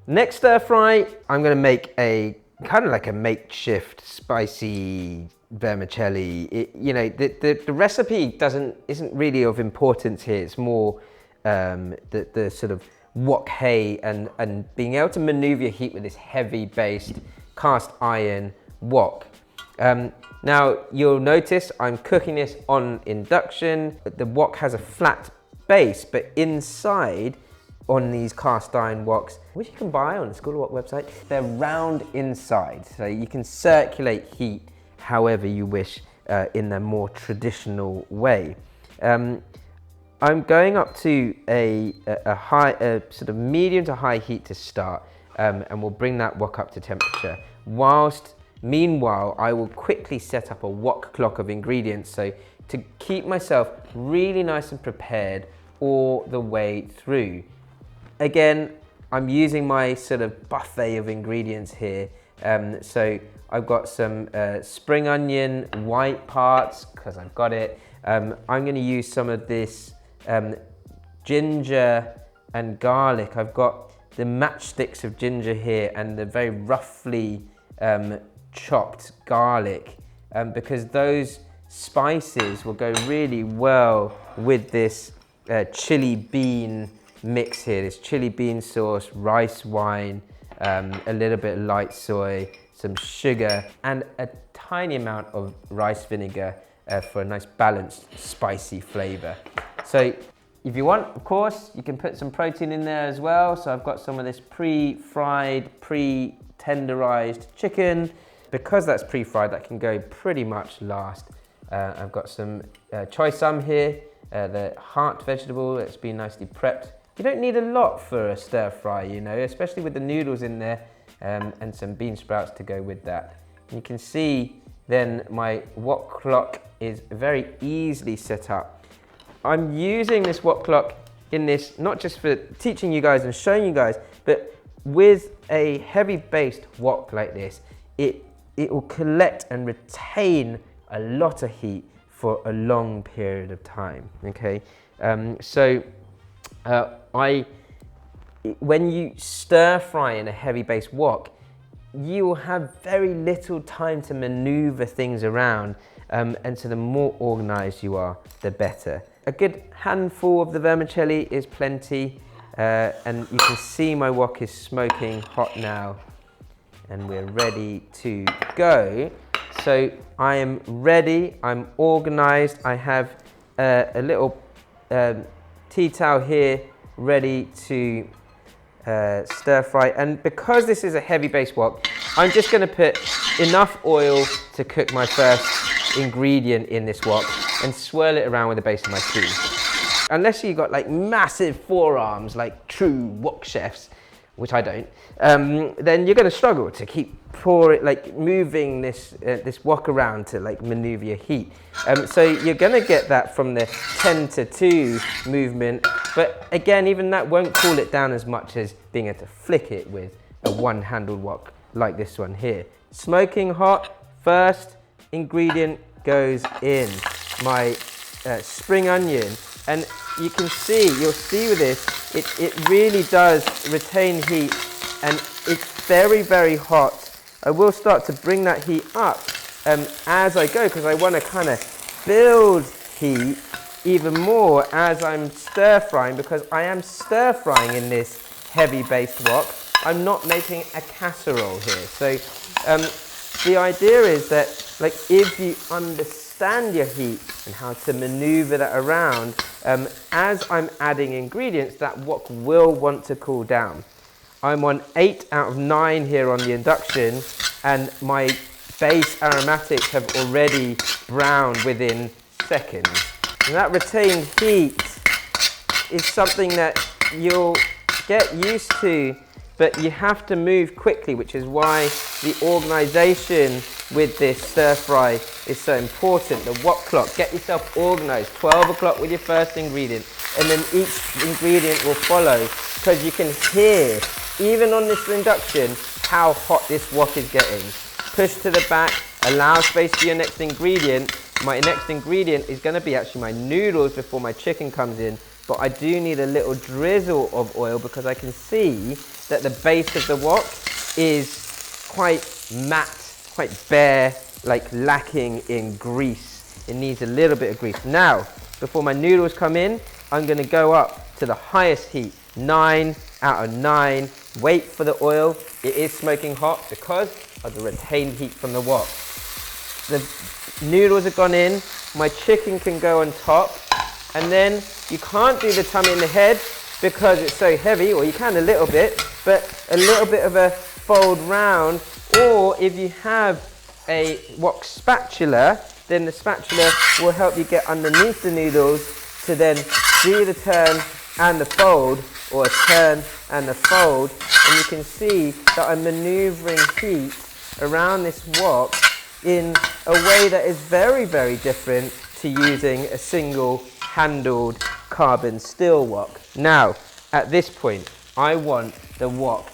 Next stir fry, I'm going to make a kind of like a makeshift spicy vermicelli. The recipe isn't really of importance here. It's more the sort of wok hay and being able to maneuver your heat with this heavy based cast iron wok. Now you'll notice I'm cooking this on induction. The wok has a flat base, but inside on these cast iron woks, which you can buy on the School of Wok website, they're round inside, so you can circulate heat however you wish in the more traditional way. I'm going up to a sort of medium to high heat to start, and we'll bring that wok up to temperature. Meanwhile, I will quickly set up a wok clock of ingredients, so to keep myself really nice and prepared all the way through. Again, I'm using my sort of buffet of ingredients here. So I've got some spring onion, white parts, because I've got it. I'm going to use some of this ginger and garlic. I've got the matchsticks of ginger here and the very roughly chopped garlic, because those spices will go really well with this chili bean mix here. This chili bean sauce, rice wine, a little bit of light soy, some sugar, and a tiny amount of rice vinegar for a nice balanced spicy flavor. So if you want, of course, you can put some protein in there as well. So I've got some of this pre-fried, pre-tenderized chicken. Because that's pre-fried, that can go pretty much last. I've got some choy sum here, the heart vegetable that's been nicely prepped. You don't need a lot for a stir fry, especially with the noodles in there, and some bean sprouts to go with that. You can see then my wok clock is very easily set up. I'm using this wok clock in this, not just for teaching you guys and showing you guys, but with a heavy based wok like this, it will collect and retain a lot of heat for a long period of time, okay? When you stir fry in a heavy based wok, you will have very little time to maneuver things around, and so the more organized you are, the better. A good handful of the vermicelli is plenty, and you can see my wok is smoking hot now, and we're ready to go. So I am ready, I'm organized. I have a little tea towel here ready to stir fry, and because this is a heavy base wok, I'm just going to put enough oil to cook my first ingredient in this wok and swirl it around with the base of my spoon. Unless you've got like massive forearms like true wok chefs, which I don't, then you're going to struggle to keep moving this wok around to like maneuver your heat. So you're going to get that from the 10 to 2 movement, but again, even that won't cool it down as much as being able to flick it with a one-handled wok like this one here. Smoking hot, first ingredient goes in, my spring onion. And you can see, you'll see with this, it really does retain heat, and it's very, very hot. I will start to bring that heat up as I go, because I want to kind of build heat even more as I'm stir frying, because I am stir frying in this heavy based wok. I'm not making a casserole here. So the idea is that if you understand your heat and how to maneuver that around, as I'm adding ingredients, that wok will want to cool down. I'm on 8 out of 9 here on the induction, and my base aromatics have already browned within seconds. And that retained heat is something that you'll get used to, but you have to move quickly, which is why the organization with this stir fry is so important. The wok clock, get yourself organized. 12 o'clock with your first ingredient, and then each ingredient will follow, because you can hear, even on this induction, how hot this wok is getting. Push to the back, allow space for your next ingredient. My next ingredient is going to be actually my noodles before my chicken comes in, but I do need a little drizzle of oil because I can see that the base of the wok is quite matte, quite bare, like lacking in grease. It needs a little bit of grease. Now, before my noodles come in, I'm going to go up to the highest heat, 9 out of 9. Wait for the oil. It is smoking hot because of the retained heat from the wok. The noodles have gone in, my chicken can go on top, and then you can't do the tummy and the head because it's so heavy, or you can a little bit, but a little bit of a fold round, or if you have a wok spatula, then the spatula will help you get underneath the noodles to then do the turn and the fold, or a turn and a fold, and you can see that I'm maneuvering heat around this wok in a way that is very, very different to using a single handled carbon steel wok. Now, at this point, I want the wok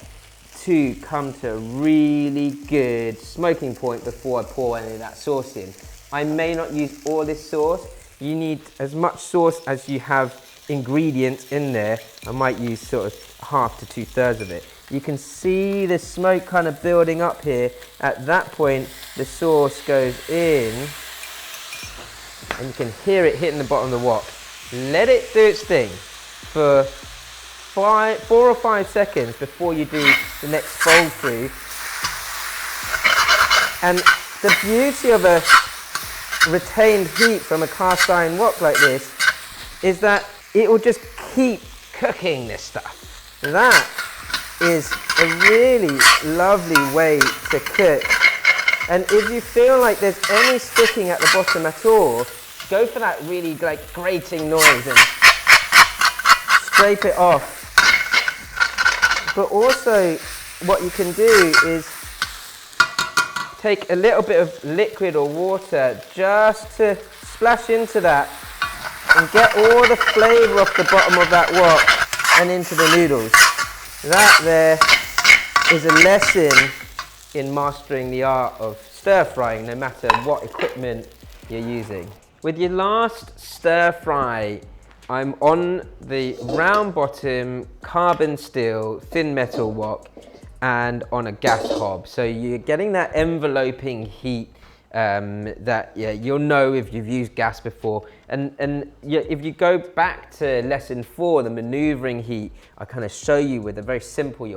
to come to a really good smoking point before I pour any of that sauce in. I may not use all this sauce. You need as much sauce as you have ingredients in there. I might use sort of half to 2/3 of it. You can see the smoke kind of building up here. At that point, the sauce goes in, and you can hear it hitting the bottom of the wok. Let it do its thing for 4 or 5 seconds before you do the next fold through. And the beauty of a retained heat from a cast iron wok like this is that it will just keep cooking this stuff. That is a really lovely way to cook. And if you feel like there's any sticking at the bottom at all, go for that really like grating noise and scrape it off. But also what you can do is take a little bit of liquid or water just to splash into that and get all the flavour off the bottom of that wok and into the noodles. That there is a lesson in mastering the art of stir frying, no matter what equipment you're using. With your last stir fry, I'm on the round bottom carbon steel thin metal wok and on a gas hob. So you're getting that enveloping heat that you'll know if you've used gas before. And if you go back to lesson 4, the maneuvering heat, I kind of show you with a very simple,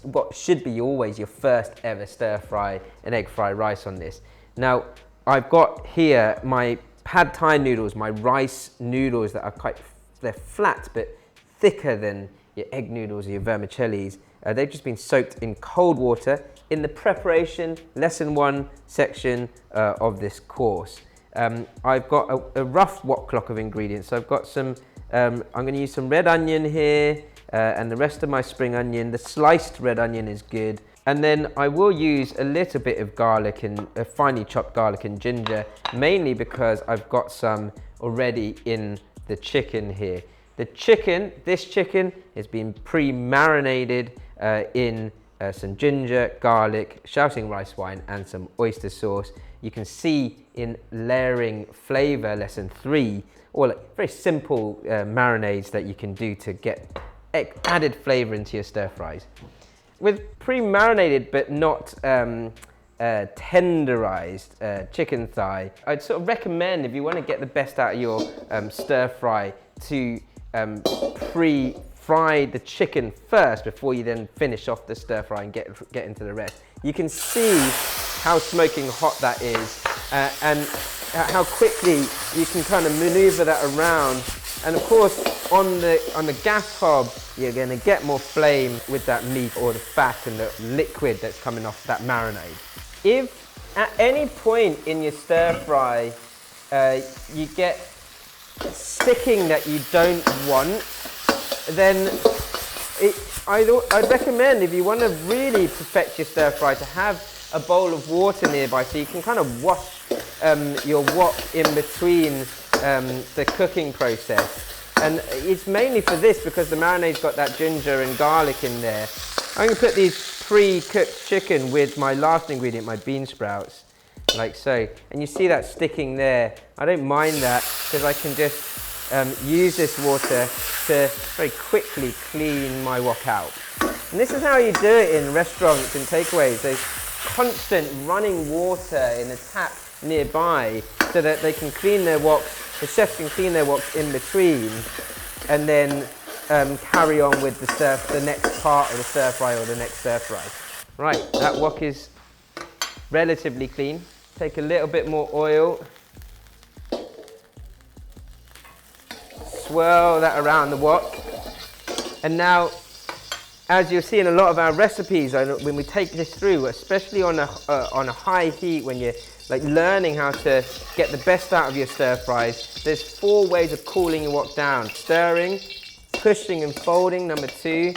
what should be always your first ever stir fry and egg fried rice on this. Now, I've got here my pad thai noodles, my rice noodles that are they're flat but thicker than your egg noodles or your vermicellis. They've just been soaked in cold water in the preparation lesson 1 section of this course. I've got a rough wok clock of ingredients. So I've got some, I'm going to use some red onion here and the rest of my spring onion. The sliced red onion is good. And then I will use a little bit of garlic and finely chopped garlic and ginger, mainly because I've got some already in the chicken here. This chicken has been pre-marinated in some ginger, garlic, shouting rice wine, and some oyster sauce. You can see in layering Flavour lesson 3, or like very simple marinades that you can do to get added flavour into your stir fries. With pre-marinated but not tenderized chicken thigh, I'd sort of recommend, if you want to get the best out of your stir fry, to pre-fry the chicken first before you then finish off the stir fry and get into the rest. You can see how smoking hot that is and how quickly you can kind of maneuver that around. And of course, on the gas hob, you're going to get more flame with that meat or the fat and the liquid that's coming off that marinade. If at any point in your stir fry you get sticking that you don't want, then I'd recommend, if you want to really perfect your stir fry, to have a bowl of water nearby so you can kind of wash your wok in between the cooking process. And it's mainly for this because the marinade's got that ginger and garlic in there. I'm going to put these pre-cooked chicken with my last ingredient, my bean sprouts, like so. And you see that sticking there. I don't mind that because I can just use this water to very quickly clean my wok out. And this is how you do it in restaurants and takeaways. There's constant running water in a tap nearby so that they can clean their woks, the chefs can clean their woks in between, and then carry on with the next part of the stir fry or the next stir fry. Right, that wok is relatively clean. Take a little bit more oil, swirl that around the wok, and now, as you'll see in a lot of our recipes, when we take this through, especially on a high heat, when you're like learning how to get the best out of your stir fries, there's 4 ways of cooling your wok down: stirring, pushing and folding, number 2,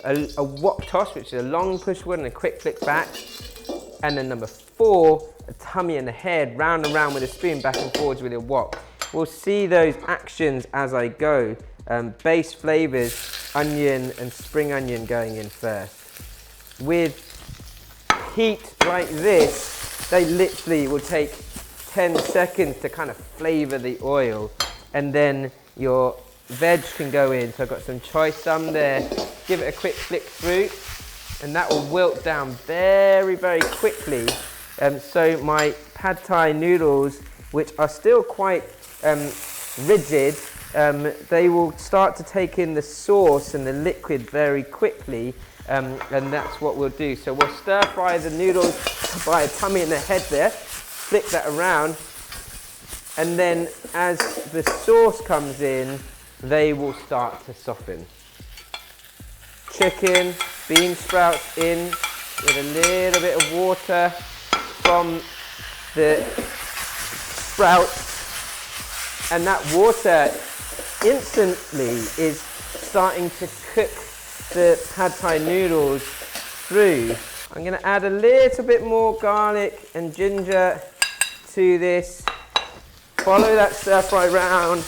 a wok toss, which is a long push word and a quick flick back, and then number 4, a tummy and a head, round and round with a spoon, back and forwards with your wok. We'll see those actions as I go. Base flavors, onion and spring onion going in first. With heat like this, they literally will take 10 seconds to kind of flavor the oil, and then your veg can go in. So I've got some choy sum there. Give it a quick flick through, and that will wilt down very, very quickly. So my pad thai noodles, which are still quite rigid, they will start to take in the sauce and the liquid very quickly, and that's what we'll do. So we'll stir fry the noodles by a tummy and a head there, flick that around, and then as the sauce comes in, they will start to soften. Chicken, bean sprouts in with a little bit of water from the sprouts, and that water instantly is starting to cook the pad thai noodles through. I'm going to add a little bit more garlic and ginger to this. Follow that stir fry round,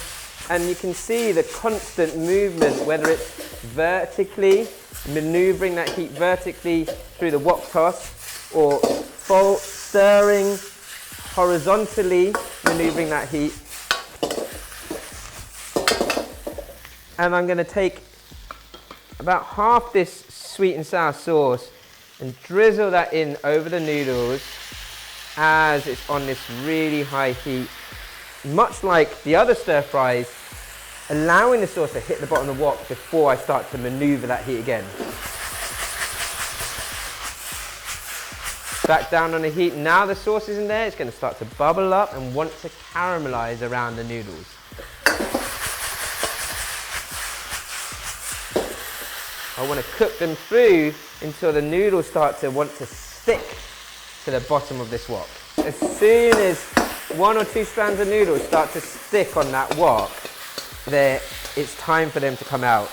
and you can see the constant movement, whether it's vertically, maneuvering that heat vertically through the wok toss, or stirring horizontally, maneuvering that heat. And I'm going to take about half this sweet and sour sauce and drizzle that in over the noodles as it's on this really high heat. Much like the other stir fries, allowing the sauce to hit the bottom of the wok before I start to maneuver that heat again. Back down on the heat. Now the sauce is in there, it's going to start to bubble up and want to caramelize around the noodles. I want to cook them through until the noodles start to want to stick to the bottom of this wok. As soon as 1 or 2 strands of noodles start to stick on that wok, it's time for them to come out.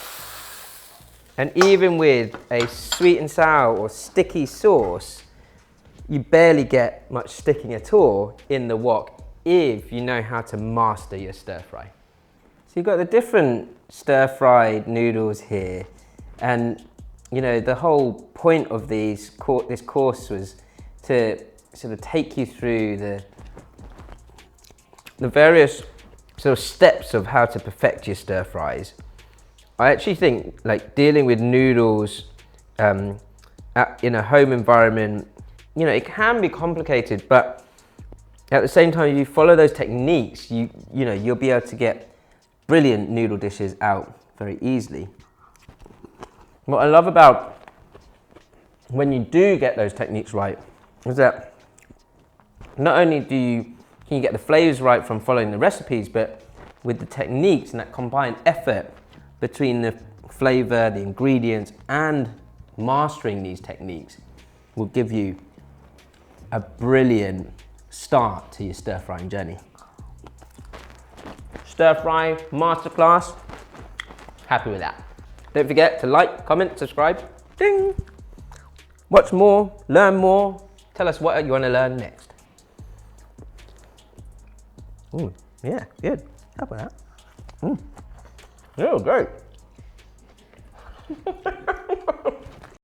And even with a sweet and sour or sticky sauce, you barely get much sticking at all in the wok if you know how to master your stir fry. So you've got the different stir fried noodles here. And you know, the whole point of this course was to sort of take you through the various sort of steps of how to perfect your stir fries. I actually think like dealing with noodles in a home environment, you know, it can be complicated, but at the same time, if you follow those techniques, you know, you'll be able to get brilliant noodle dishes out very easily. What I love about when you do get those techniques right is that not only can you get the flavors right from following the recipes, but with the techniques and that combined effort, between the flavor, the ingredients, and mastering these techniques will give you a brilliant start to your stir frying journey. Stir fry masterclass, happy with that. Don't forget to like, comment, subscribe, ding. Watch more, learn more, tell us what you want to learn next. Yeah, good, happy with that. Yeah, great.